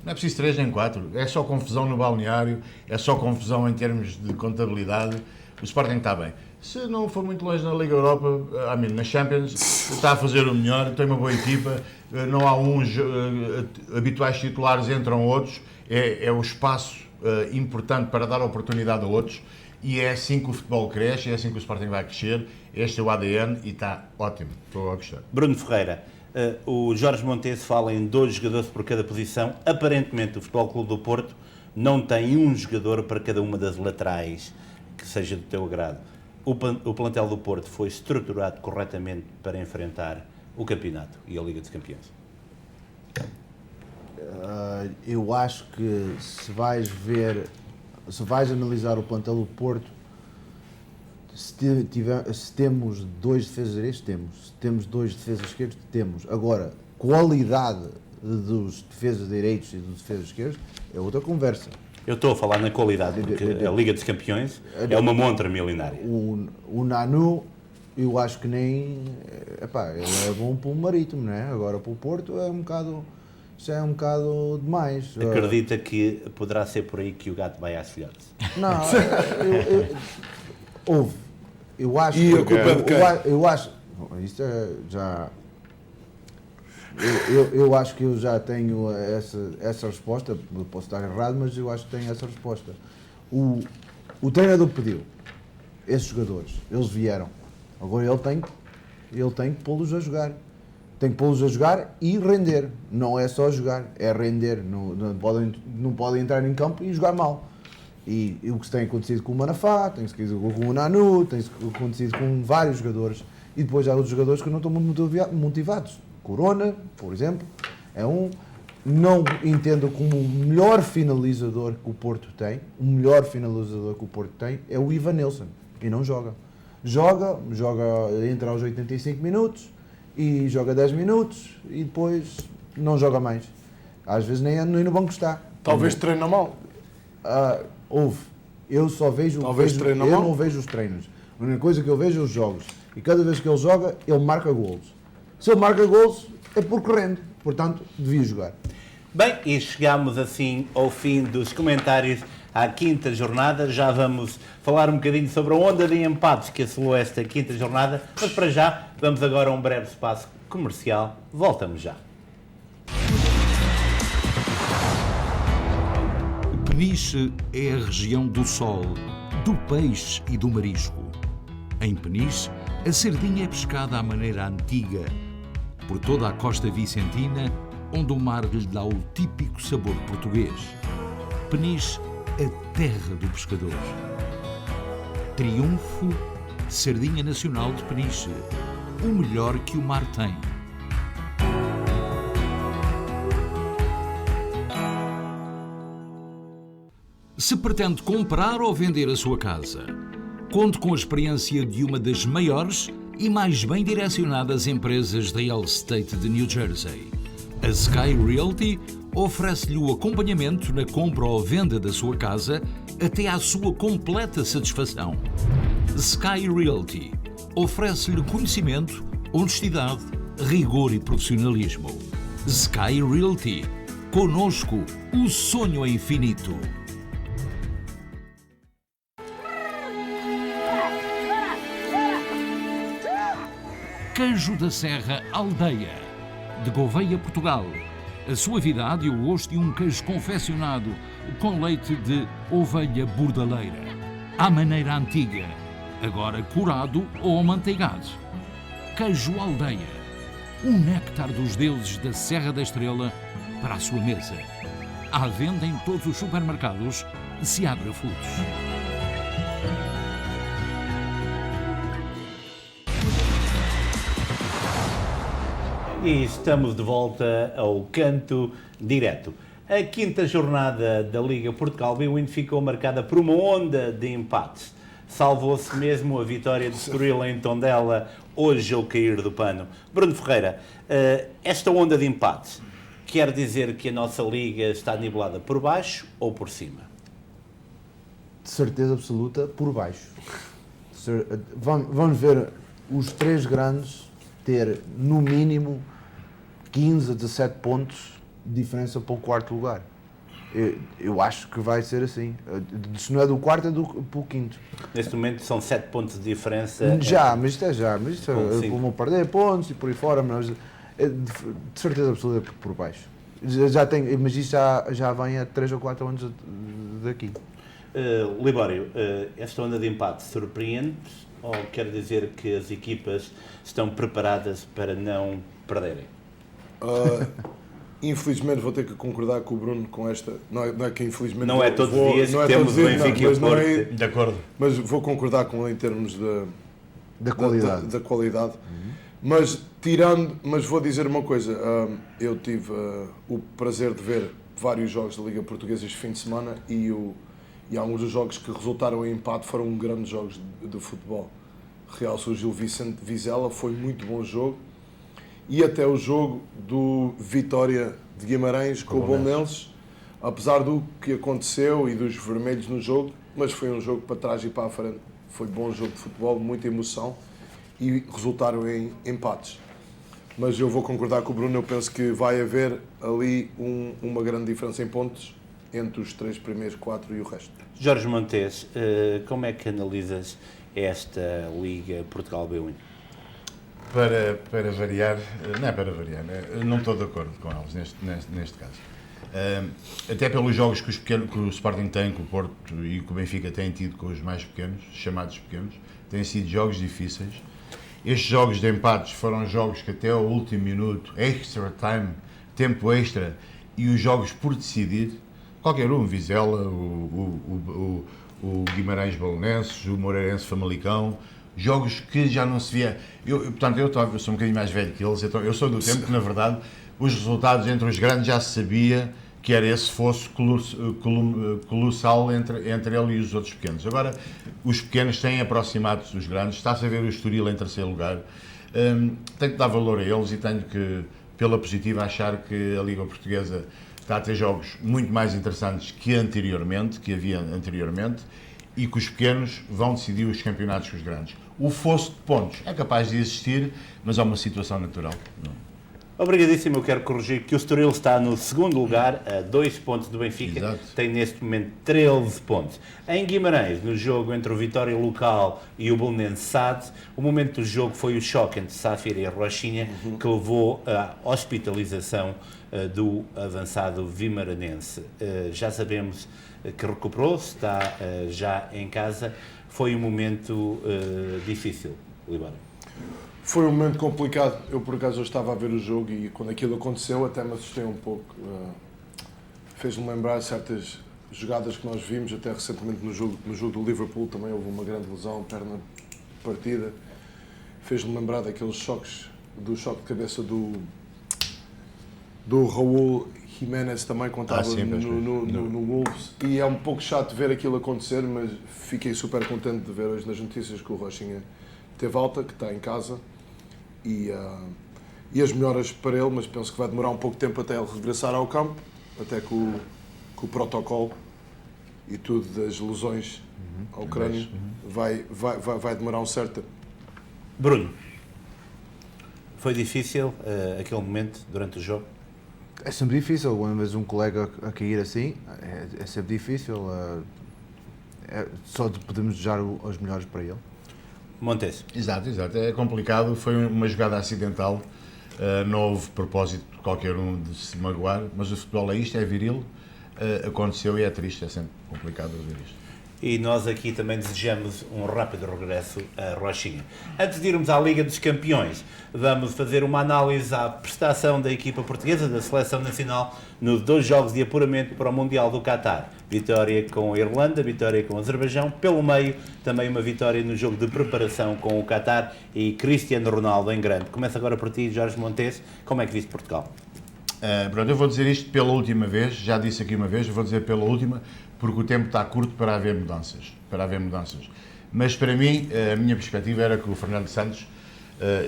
Não é preciso 3 nem 4, é só confusão no balneário, é só confusão em termos de contabilidade. O Sporting está bem. Se não for muito longe na Liga Europa, na Champions, está a fazer o melhor, tem uma boa equipa, não há uns habituais titulares, entram outros, é o espaço importante para dar oportunidade a outros, e é assim que o futebol cresce, é assim que o Sporting vai crescer. Este é o ADN e está ótimo, estou a gostar. Bruno Ferreira, o Jorge Montes fala em 2 jogadores por cada posição. Aparentemente o Futebol Clube do Porto não tem um jogador para cada uma das laterais que seja do teu agrado. O plantel do Porto foi estruturado corretamente para enfrentar o campeonato e a Liga dos Campeões? Eu acho que se vais analisar o plantel do Porto, se temos 2 defesas direitos, temos. Se temos 2 defesas esquerdos, temos. Agora, qualidade dos defesas direitos e dos defesas esquerdos é outra conversa. Eu estou a falar na qualidade, porque a Liga dos Campeões é uma montra milenária. O Nanu, eu acho que nem... Epá, ele é bom para o Marítimo, não é? Agora para o Porto já é um bocado demais. Acredita que poderá ser por aí que o gato vai às filhotes? Não, eu acho... E a culpa é de quem? Eu acho... Isto é já... Eu acho que eu já tenho essa resposta, posso estar errado, mas eu acho que tenho essa resposta. O treinador pediu esses jogadores, eles vieram. Agora ele tem que pô-los a jogar. Tem que pô-los a jogar e render. Não é só jogar, é render. Não podem entrar em campo e jogar mal. E o que tem acontecido com o Manafá, tem acontecido com o Nanu, tem acontecido com vários jogadores. E depois há outros jogadores que não estão muito motivados. Corona, por exemplo, é um... Não entendo como o melhor finalizador que o Porto tem. O melhor finalizador que o Porto tem é o Ivanilson. E não joga. Joga, entra aos 85 minutos e joga 10 minutos e depois não joga mais. Às vezes nem no banco está. Talvez treina mal. Eu só vejo... Eu não vejo os treinos. A única coisa que eu vejo é os jogos. E cada vez que ele joga, ele marca golos. Se ele marca golos, é porque rende. Portanto, devia jogar. Bem, e chegamos assim ao fim dos comentários à quinta jornada. Já vamos falar um bocadinho sobre a onda de empates que assolou esta quinta jornada. Mas para já, vamos agora a um breve espaço comercial. Voltamos já. Peniche é a região do sol, do peixe e do marisco. Em Peniche, a sardinha é pescada à maneira antiga, por toda a costa vicentina, onde o mar lhe dá o típico sabor português. Peniche, a terra do pescador. Triunfo, sardinha nacional de Peniche, o melhor que o mar tem. Se pretende comprar ou vender a sua casa, conte com a experiência de uma das maiores e mais bem direcionadas empresas de real estate de New Jersey. A Sky Realty oferece-lhe o acompanhamento na compra ou venda da sua casa até à sua completa satisfação. Sky Realty oferece-lhe conhecimento, honestidade, rigor e profissionalismo. Sky Realty. Conosco, o sonho é infinito. Queijo da Serra Aldeia, de Gouveia, Portugal. A suavidade e o gosto de um queijo confeccionado com leite de ovelha bordaleira. À maneira antiga, agora curado ou amanteigado. Queijo Aldeia, o néctar dos deuses da Serra da Estrela para a sua mesa. À venda em todos os supermercados Seabra Foods. E estamos de volta ao canto direto. A quinta jornada da Liga Portugal B-Win ficou marcada por uma onda de empates. Salvou-se mesmo a vitória de Estoril em Tondela, hoje ao cair do pano. Bruno Ferreira, esta onda de empates quer dizer que a nossa Liga está nivelada por baixo ou por cima? De certeza absoluta, por baixo. Vamos ver os três grandes ter, no mínimo, 15 a 17 pontos de diferença para o quarto lugar. Eu acho que vai ser assim. Se não é do quarto, é para o quinto. Neste momento são 7 pontos de diferença. Mas isto vão perder pontos e por aí fora, mas de certeza absoluta por baixo. Mas isto já vem há 3 ou 4 anos daqui. Libório, esta onda de empate surpreende ou quer dizer que as equipas estão preparadas para não perderem? Infelizmente vou ter que concordar com o Bruno com esta. Não é que infelizmente. Não é todos os dias que temos o Benfica e o Porto. De acordo. Mas vou concordar com ele em termos da qualidade. Da qualidade. Mas vou dizer uma coisa. Eu tive o prazer de ver vários jogos da Liga Portuguesa este fim de semana e alguns dos jogos que resultaram em empate foram grandes jogos de futebol. Real surgiu Vicente Vizela, foi muito bom jogo. E até o jogo do Vitória de Guimarães com o Bolonenses, apesar do que aconteceu e dos vermelhos no jogo, mas foi um jogo para trás e para a frente. Foi bom jogo de futebol, muita emoção e resultaram em empates. Mas eu vou concordar com o Bruno, eu penso que vai haver ali uma grande diferença em pontos entre os 3 primeiros, 4 e o resto. Jorge Montes, como é que analisas esta Liga Portugal B1? Para variar, não é para variar, não estou de acordo com eles neste caso. Até pelos jogos que o Sporting tem, que o Porto e que o Benfica têm tido com os mais pequenos, chamados pequenos, têm sido jogos difíceis. Estes jogos de empates foram jogos que até ao último minuto, extra time, tempo extra, e os jogos por decidir, qualquer um, Vizela, o Guimarães Belenenses, o Moreirense Famalicão, jogos que já não se via. Eu sou um bocadinho mais velho que eles, então eu sou do tempo que, na verdade, os resultados entre os grandes já se sabia que era esse fosso colossal entre ele e os outros pequenos. Agora, os pequenos têm aproximado-se dos grandes, está-se a ver o Estoril em terceiro lugar. Tenho que dar valor a eles e tenho que, pela positiva, achar que a Liga Portuguesa está a ter jogos muito mais interessantes que havia anteriormente, e que os pequenos vão decidir os campeonatos com os grandes. O fosso de pontos é capaz de existir, mas é uma situação natural. Obrigadíssimo, eu quero corrigir que o Estoril está no segundo lugar, a 2 pontos do Benfica. Exato. Tem neste momento 13 pontos. Em Guimarães, no jogo entre o Vitória Local e o Belenenses SAD, o momento do jogo foi o choque entre Safira e Rochinha, que levou à hospitalização do avançado vimaranense. Já sabemos que recuperou-se, está já em casa. Foi um momento difícil, Libório. Foi um momento complicado. Eu, por acaso, eu estava a ver o jogo e quando aquilo aconteceu até me assustei um pouco. Fez-me lembrar certas jogadas que nós vimos, até recentemente no jogo do Liverpool também houve uma grande lesão, perna partida. Fez-me lembrar daqueles choques, do choque de cabeça do Raul Jiménez também, quando estava no Wolves. E é um pouco chato ver aquilo acontecer, mas fiquei super contente de ver hoje nas notícias que o Rochinha teve alta, que está em casa. E as melhoras para ele, mas penso que vai demorar um pouco de tempo até ele regressar ao campo, até com o protocolo e tudo das lesões ao crânio vai demorar um certo tempo. Bruno, foi difícil aquele momento durante o jogo? É sempre difícil, quando vês um colega a cair assim, é sempre difícil. Só podemos desejar as melhores para ele. Montes. Exato. É complicado, foi uma jogada acidental, não houve propósito de qualquer um de se magoar, mas o futebol é isto, é viril, aconteceu e é triste, é sempre complicado ver isto. E nós aqui também desejamos um rápido regresso a Rochinha. Antes de irmos à Liga dos Campeões, vamos fazer uma análise à prestação da equipa portuguesa, da Seleção Nacional, nos 2 jogos de apuramento para o Mundial do Qatar. Vitória com a Irlanda, vitória com o Azerbaijão. Pelo meio, também uma vitória no jogo de preparação com o Qatar e Cristiano Ronaldo em grande. Começa agora por ti, Jorge Montes. Como é que viste Portugal? Pronto, eu vou dizer isto pela última vez, já disse aqui uma vez, vou dizer pela última, porque o tempo está curto para haver mudanças. Mas para mim, a minha perspectiva era que o Fernando Santos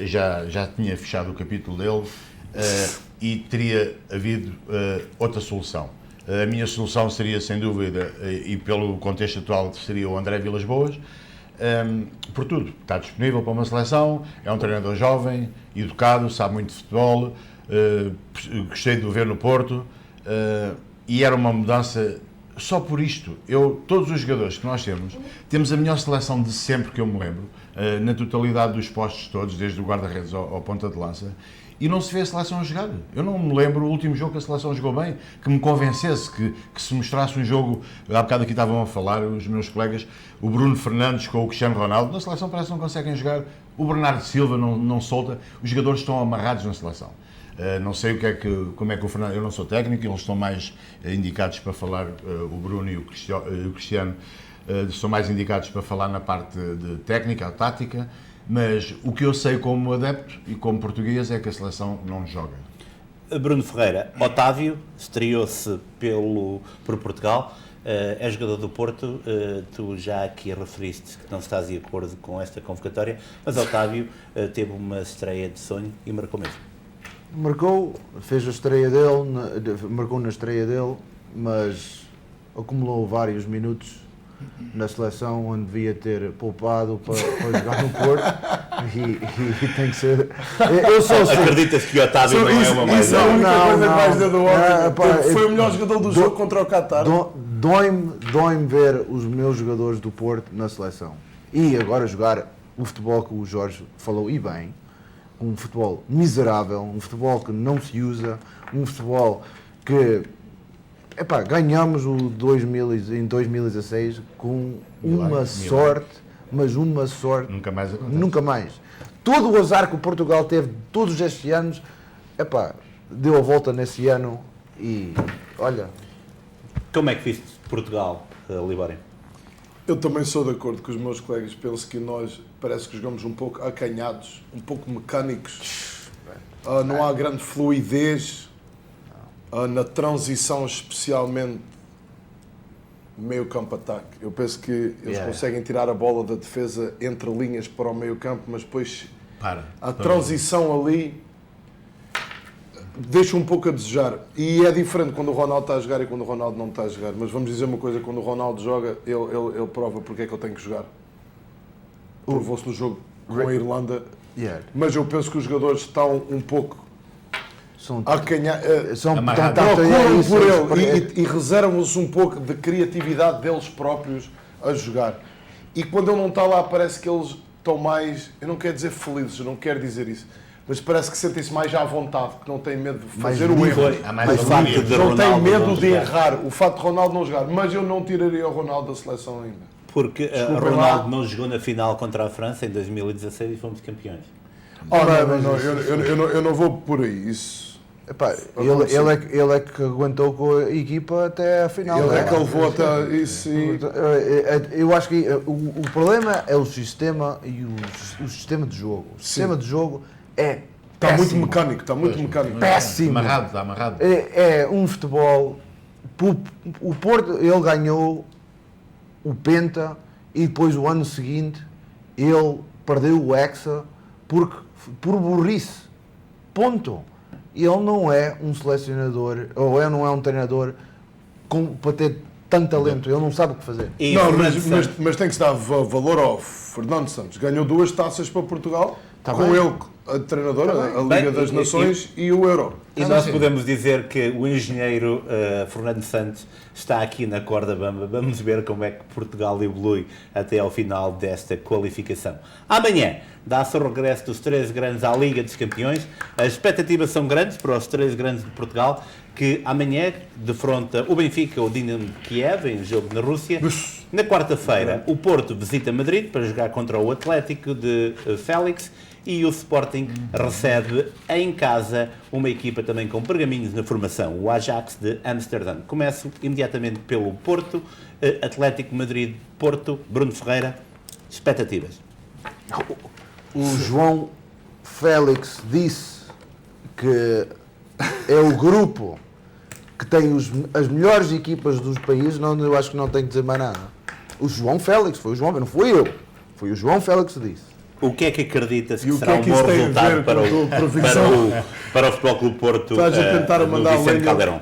já tinha fechado o capítulo dele e teria havido outra solução. A minha solução seria, sem dúvida, e pelo contexto atual, seria o André Vilas-Boas. Por tudo, está disponível para uma seleção, é um treinador jovem, educado, sabe muito de futebol, gostei de o ver no Porto, e era uma mudança. Só por isto, todos os jogadores que nós temos a melhor seleção de sempre que eu me lembro, na totalidade dos postos todos, desde o guarda-redes ao ponta de lança, e não se vê a seleção a jogar. Eu não me lembro o último jogo que a seleção jogou bem, que me convencesse, que se mostrasse um jogo. Há bocado aqui estavam a falar os meus colegas, o Bruno Fernandes com o Cristiano Ronaldo, na seleção parece que não conseguem jogar, o Bernardo Silva não solta, os jogadores estão amarrados na seleção. Não sei como é que o Fernando, eu não sou técnico, eles estão mais indicados para falar, o Bruno e o Cristiano são mais indicados para falar na parte de técnica, tática, mas o que eu sei como adepto e como português é que a seleção não joga. Bruno Ferreira, Otávio estreou-se por Portugal, é jogador do Porto, tu já aqui referiste que não estás de acordo com esta convocatória, mas Otávio teve uma estreia de sonho e marcou mesmo. Marcou, fez a estreia dele, marcou na estreia dele, mas acumulou vários minutos na seleção onde devia ter poupado para jogar no Porto e tem que ser. Eu sou Acreditas que o Otávio não é uma mais Isso é a única Não, coisa que não. vais dizer do Otávio. Foi o melhor eu- jogador do jogo contra o Qatar. Dói-me ver os meus jogadores do Porto na seleção. E agora jogar o futebol que o Jorge falou, e bem, um futebol miserável, um futebol que não se usa, um futebol que ganhamos o 2000 em 2016 com uma sorte, mas uma sorte. Nunca mais acontece. Nunca mais. Todo o azar que o Portugal teve todos estes anos, deu a volta nesse ano e olha. Como é que viste Portugal, Libório? Eu também sou de acordo com os meus colegas. Penso que nós parece que jogamos um pouco acanhados, um pouco mecânicos. Não há grande fluidez na transição, especialmente meio campo-ataque. Eu penso que eles conseguem tirar a bola da defesa entre linhas para o meio campo, mas depois a transição ali deixa um pouco a desejar. E é diferente quando o Ronaldo está a jogar e quando o Ronaldo não está a jogar. Mas vamos dizer uma coisa, quando o Ronaldo joga, ele prova porque é que eu tenho que jogar. Provou-se no jogo com a Irlanda. Mas eu penso que os jogadores estão um pouco a canhar, procuram por ele e reservam-se um pouco de criatividade deles próprios a jogar. E quando ele não está lá, parece que eles estão mais, eu não quero dizer felizes, eu não quero dizer isso, mas parece que sentem-se mais à vontade, que não têm medo de fazer o erro. Não têm medo de errar. O facto de Ronaldo não jogar, mas eu não tiraria o Ronaldo da seleção ainda. Porque Ronaldo não jogou na final contra a França em 2016 e fomos campeões. Eu não vou por aí. Isso. Ele é que aguentou com a equipa até a final. Ele é que levou até isso. Eu acho que o problema é o sistema e o sistema de jogo. O sistema de jogo está muito mecânico, péssimo. Está amarrado. É um futebol. O Porto, ele ganhou o Penta e depois o ano seguinte ele perdeu o Hexa por burrice. Ponto. Ele não é um selecionador, ou não é um treinador para ter tanto talento. Ele não sabe o que fazer. Mas tem que se dar valor ao Fernando Santos. Ganhou 2 taças para Portugal, ele, a treinadora, a Liga das Nações e o Euro. E nós podemos dizer que o engenheiro Fernando Santos está aqui na corda bamba. Vamos ver como é que Portugal evolui até ao final desta qualificação. Amanhã dá-se o regresso dos 13 grandes à Liga dos Campeões. As expectativas são grandes para os 13 grandes de Portugal, que amanhã defronta o Benfica, o Dinamo de Kiev, em jogo na Rússia. Na quarta-feira, o Porto visita Madrid para jogar contra o Atlético de Félix. E o Sporting recebe em casa uma equipa também com pergaminhos na formação, o Ajax de Amsterdã. Começo imediatamente pelo Porto, Atlético Madrid, Porto, Bruno Ferreira, expectativas. O João Félix disse que é o grupo que tem as melhores equipas dos países, eu acho que não tenho que dizer mais nada. O João Félix, não fui eu, foi o João Félix que disse. O que é que acreditas que será um bom resultado para o Futebol Clube Porto? Estás a tentar mandar o Vicente Calderón.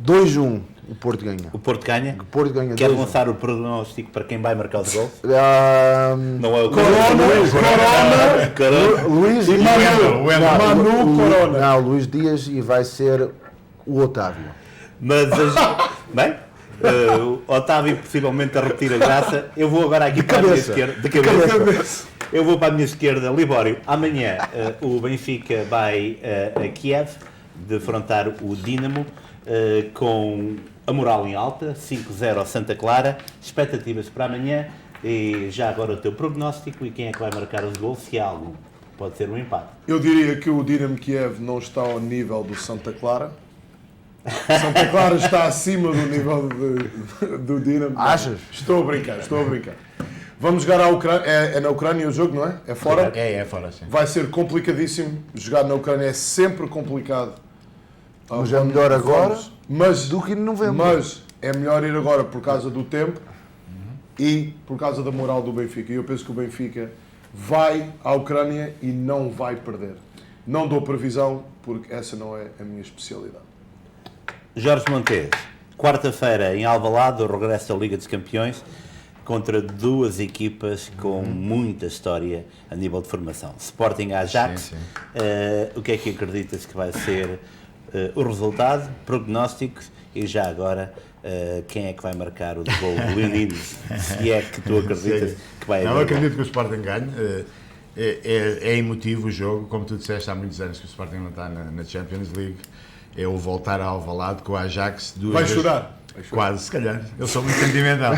2-1, o Porto ganha. O Porto ganha? O Porto ganha. Quer lançar o prognóstico para quem vai marcar os gols? Não é o Corona, Luís e Manu Corona. Não, Luís Dias e vai ser o Otávio. Mas, bem, o Otávio possivelmente a repetir a graça. Eu vou agora aqui para a minha esquerda. De cabeça. Eu vou para a minha esquerda, Libório. Amanhã o Benfica vai a Kiev defrontar o Dinamo com a moral em alta, 5-0 ao Santa Clara. Expectativas para amanhã e já agora o teu prognóstico e quem é que vai marcar os gols, se há algum. Pode ser um empate. Eu diria que o Dinamo Kiev não está ao nível do Santa Clara. Santa Clara está acima do nível do Dinamo. Achas? Estou a brincar. Vamos jogar à Ucrânia. É na Ucrânia o jogo, não é? É fora? É fora, sim. Vai ser complicadíssimo. Jogar na Ucrânia é sempre complicado. Mas é melhor agora do que em novembro. Mas é melhor ir agora por causa do tempo e por causa da moral do Benfica. E eu penso que o Benfica vai à Ucrânia e não vai perder. Não dou previsão, porque essa não é a minha especialidade. Jorge Montes, Quarta-feira, em Alvalade, o regresso da Liga dos Campeões, contra duas equipas com muita história a nível de formação. Sporting Ajax, o que é que acreditas que vai ser o resultado, prognósticos e já agora quem é que vai marcar o gol leonino, se é que tu acreditas que vai haver? Não, acredito que o Sporting ganhe. É emotivo o jogo, como tu disseste, há muitos anos que o Sporting não está na Champions League. É o voltar a Alvalade com o Ajax. Vai chorar? Quase, se calhar. Eu sou muito sentimental.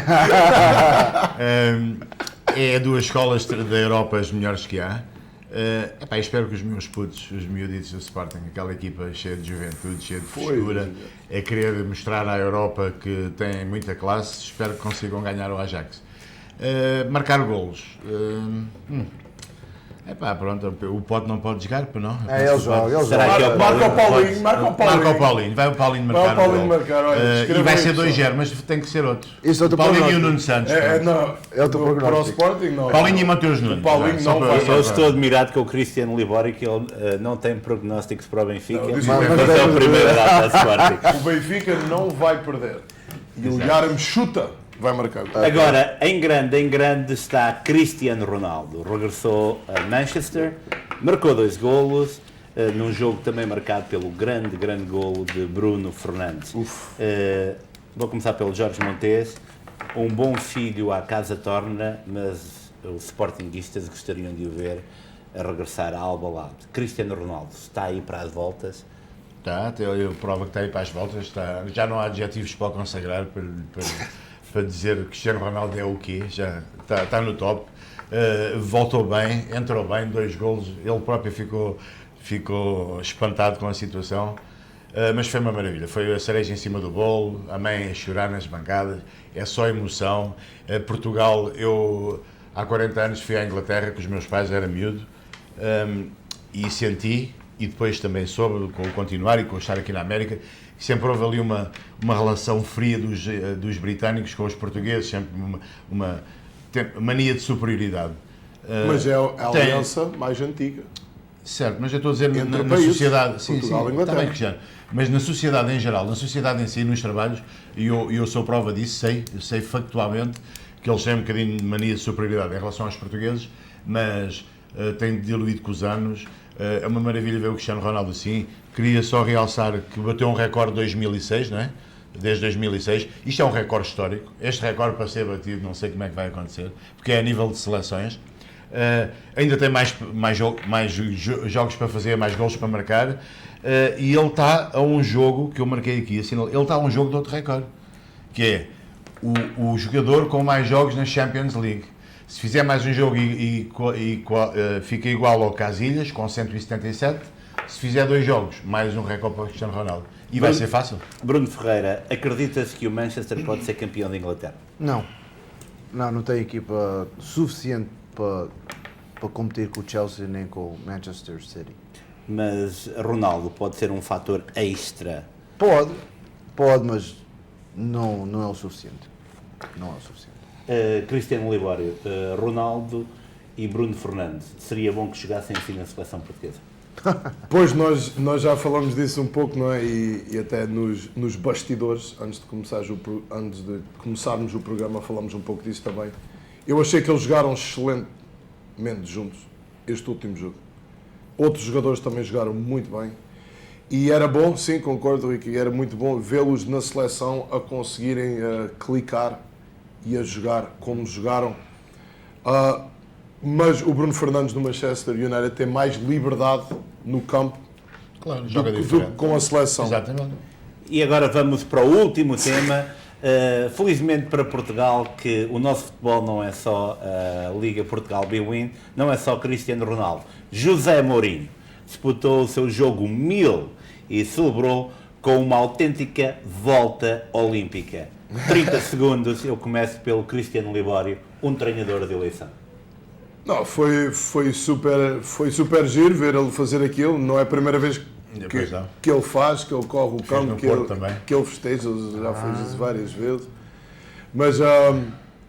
É duas escolas da Europa as melhores que há. Espero que os meus putos, os miúditos do Sporting, aquela equipa cheia de juventude, cheia de frescura, é querer mostrar à Europa que tem muita classe. Espero que consigam ganhar o Ajax. Marcar golos. Pronto, o Pote não pode jogar, não? Ele joga. Marca o Paulinho. Marca o Paulinho, vai o Paulinho marcar. Vai o Paulinho marcar, olha, e vai ser 2-0, mas tem que ser outro. Isso é o Paulinho e o Nuno Santos. Para o Sporting não. Paulinho e Mateus Nunes. Paulinho não vai. Eu estou admirado com o Cristiano Libório, que ele não tem prognósticos para o Benfica, mas é o primeiro data da Sporting. O Benfica não vai perder. E o Yaram chuta. Vai marcar. Agora, em grande está Cristiano Ronaldo. Regressou a Manchester, marcou 2 golos, num jogo também marcado pelo grande golo de Bruno Fernandes. Vou começar pelo Jorge Montes. Um bom filho à casa torna, mas os sportinguistas gostariam de o ver a regressar a Alvalade. Cristiano Ronaldo está aí para as voltas. Eu provo que está aí para as voltas. Já não há adjetivos para o consagrar, para dizer que Cristiano Ronaldo é o quê, já está no top, voltou bem, entrou bem, 2 golos, ele próprio ficou espantado com a situação, mas foi uma maravilha, foi a cereja em cima do bolo, a mãe a chorar nas bancadas, é só emoção. Portugal, eu há 40 anos fui à Inglaterra com os meus pais, era miúdo, e senti, e depois também soube, com o continuar e com o estar aqui na América, sempre houve ali uma relação fria dos britânicos com os portugueses, sempre uma mania de superioridade. Mas é a aliança mais antiga. Certo, mas eu estou a dizer na sociedade... Portugal e Inglaterra. Está bem, Cristiano. Mas na sociedade em geral, na sociedade em si, nos trabalhos, e eu sou prova disso, sei factualmente que eles têm um bocadinho de mania de superioridade em relação aos portugueses, mas têm diluído com os anos. É uma maravilha ver o Cristiano Ronaldo assim. Queria só realçar que bateu um recorde de 2006, não é? Desde 2006. Isto é um recorde histórico. Este recorde, para ser batido, não sei como é que vai acontecer, porque é a nível de seleções. Ainda tem mais jogos para fazer, mais golos para marcar. E ele está a um jogo, que eu marquei aqui, assim, ele está a um jogo de outro recorde, que é o jogador com mais jogos na Champions League. Se fizer mais um jogo fica igual ao Casillas, com 177. Se fizer 2 jogos, mais um recorde para o Cristiano Ronaldo. E vai ser fácil. Bruno Ferreira, acreditas que o Manchester pode ser campeão da Inglaterra? Não tem equipa suficiente para competir com o Chelsea nem com o Manchester City. Mas Ronaldo pode ser um fator extra? Pode, mas não é o suficiente. Não é o suficiente. Cristiano Libório, Ronaldo e Bruno Fernandes, seria bom que jogassem assim na seleção portuguesa? Pois, nós já falamos disso um pouco, não é? E até nos bastidores, antes de começarmos o programa, falamos um pouco disso também. Eu achei que eles jogaram excelentemente juntos, este último jogo. Outros jogadores também jogaram muito bem. E era bom, sim, concordo, Ricky, era muito bom vê-los na seleção a conseguirem clicar e a jogar como jogaram. Mas o Bruno Fernandes do Manchester United tem mais liberdade no campo, claro, joga diferente, com a seleção. Exatamente. E agora vamos para o último tema. Felizmente para Portugal, que o nosso futebol não é só a Liga Portugal B-Win, não é só Cristiano Ronaldo. José Mourinho disputou o seu jogo 1000 e celebrou com uma autêntica volta olímpica. 30 segundos, eu começo pelo Cristiano Libório, um treinador de eleição. Não, foi super giro ver ele fazer aquilo. Não é a primeira vez que ele faz, que ele corre o campo, que ele festeja, já fez isso várias vezes. Mas,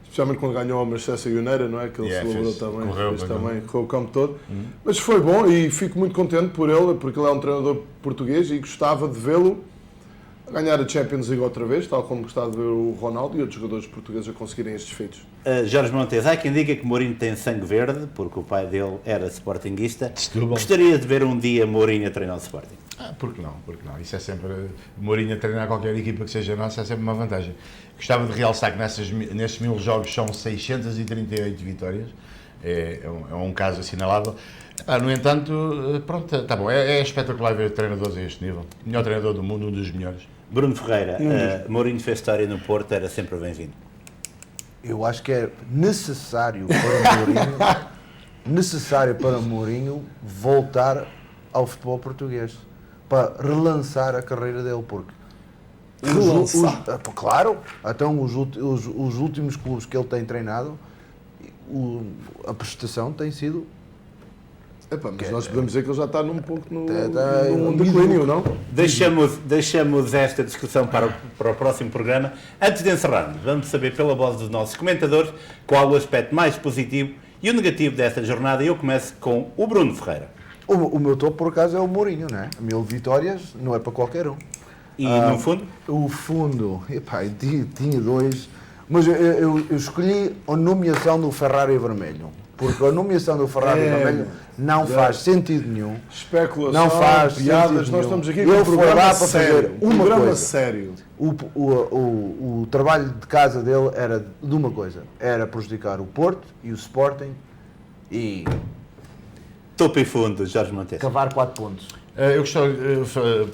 especialmente quando ganhou a Manchester United, não é? Que ele celebrou também, correu o campo todo. Mas foi bom e fico muito contente por ele, porque ele é um treinador português e gostava de vê-lo ganhar a Champions League outra vez, tal como gostava de ver o Ronaldo e outros jogadores portugueses a conseguirem estes feitos. Jorge Montes, há quem diga que Mourinho tem sangue verde, porque o pai dele era sportinguista. Setúbal. Gostaria de ver um dia Mourinho a treinar o Sporting. Por que não? Isso é sempre. Mourinho a treinar qualquer equipa que seja nossa é sempre uma vantagem. Gostava de realçar que nestes 1000 jogos são 638 vitórias. É um caso assinalável. No entanto, pronto, está bom. É espetacular ver treinadores a este nível. O melhor treinador do mundo, um dos melhores. Bruno Ferreira, Mourinho fez história no Porto, era sempre bem-vindo. Eu acho que é necessário para Mourinho voltar ao futebol português, para relançar a carreira dele, porque claro, então os últimos clubes que ele tem treinado, a prestação tem sido... Mas nós podemos dizer que ele já está num pouco no um declínio, não? Deixamos esta discussão para o próximo programa. Antes de encerrarmos, vamos saber pela voz dos nossos comentadores qual o aspecto mais positivo e o negativo desta jornada. Eu começo com o Bruno Ferreira. O meu topo, por acaso, é o Mourinho, não é? 1000 vitórias não é para qualquer um. E no fundo? O fundo, tinha dois, mas eu escolhi a nomeação do Ferrari vermelho. Porque a nomeação do Ferrari vermelho não faz sentido nenhum. Especulação, não faz piadas, nós estamos aqui com um programa sério. Uma coisa. Sério. O trabalho de casa dele era de uma coisa, era prejudicar o Porto e o Sporting e... Topo e fundo, Jorge Montes. Cavar 4 pontos. Eu gostava,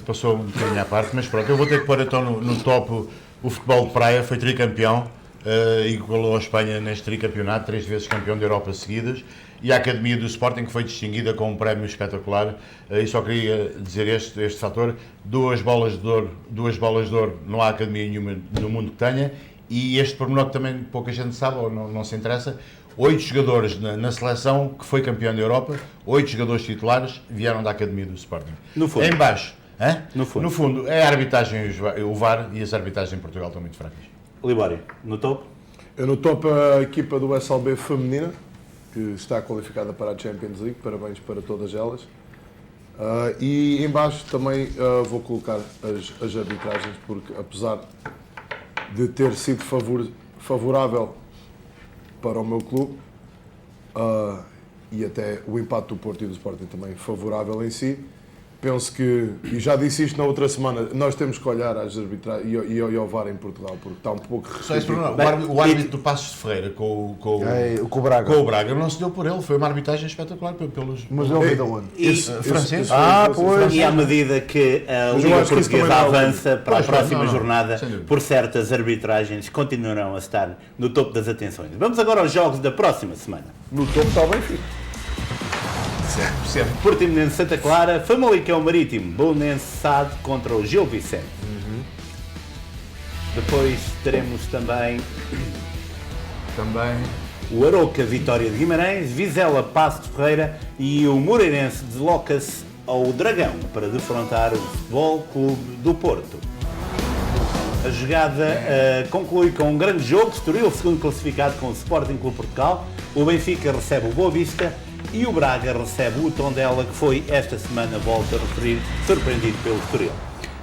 passou um bocadinho à parte, mas pronto, eu vou ter que pôr então no topo o futebol de praia, foi tricampeão, igualou a Espanha neste tricampeonato, 3 vezes campeão da Europa seguidas, e a Academia do Sporting que foi distinguida com um prémio espetacular, e só queria dizer este fator, 2 bolas de ouro, não há Academia nenhuma no mundo que tenha, e este pormenor que também pouca gente sabe ou não se interessa, 8 jogadores na seleção que foi campeão da Europa, 8 jogadores titulares vieram da Academia do Sporting. No fundo. Em baixo, No fundo. é a arbitragem, o VAR, e as arbitragens em Portugal estão muito fracas. Libório, no topo? Eu no topo a equipa do SLB feminina, que está qualificada para a Champions League, parabéns para todas elas. E em baixo também vou colocar as arbitragens, porque apesar de ter sido favorável para o meu clube, e até o empate do Porto e do Sporting também favorável em si, penso que, e já disse isto na outra semana, nós temos que olhar às arbitragens e ao VAR em Portugal, porque está um pouco... Só esse problema. O árbitro do Passos de Ferreira com o Braga não se deu por ele, foi uma arbitragem espetacular pelos... Mas ele veio de onde? Francês. Pois. E à medida que a Mas eu Liga acho que isso Portuguesa também não é avança para a próxima jornada, sem dúvida. por certas arbitragens continuarão a estar no topo das atenções. Vamos agora aos jogos da próxima semana. No topo está o Benfica. Sempre. Portimonense Santa Clara, Famalicão Marítimo, Belenense SAD contra o Gil Vicente. Depois teremos também o Arouca Vitória de Guimarães, Vizela Paço de Ferreira e o Moreirense desloca-se ao Dragão para defrontar o Futebol Clube do Porto. A jogada conclui com um grande jogo, Estoril segundo classificado com o Sporting Clube Portugal, o Benfica recebe o Boa Vista e o Braga recebe o Tondela, que foi esta semana, volto a referir, surpreendido pelo Estoril.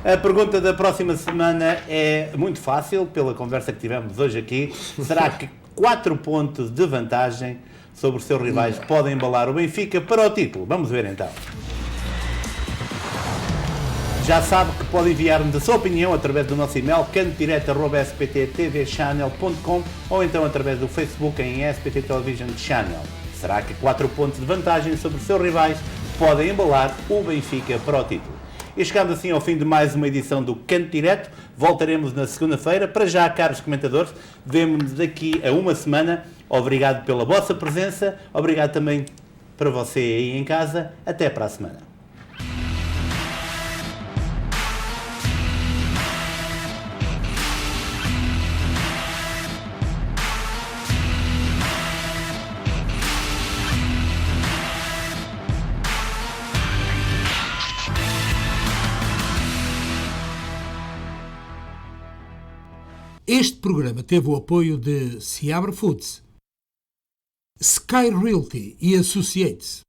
A pergunta da próxima semana é muito fácil, pela conversa que tivemos hoje aqui. Será que 4 pontos de vantagem sobre os seus rivais podem embalar o Benfica para o título? Vamos ver então. Já sabe que pode enviar-nos a sua opinião através do nosso e-mail cantodireto@spttvchannel.com ou então através do Facebook em SPT Television Channel. Será que 4 pontos de vantagem sobre os seus rivais podem embalar o Benfica para o título? E chegamos assim ao fim de mais uma edição do Canto Direto. Voltaremos na segunda-feira. Para já, caros comentadores, vemo-nos daqui a uma semana. Obrigado pela vossa presença. Obrigado também para você aí em casa. Até para a semana. Este programa teve o apoio de Seabra Foods, Sky Realty e Associates,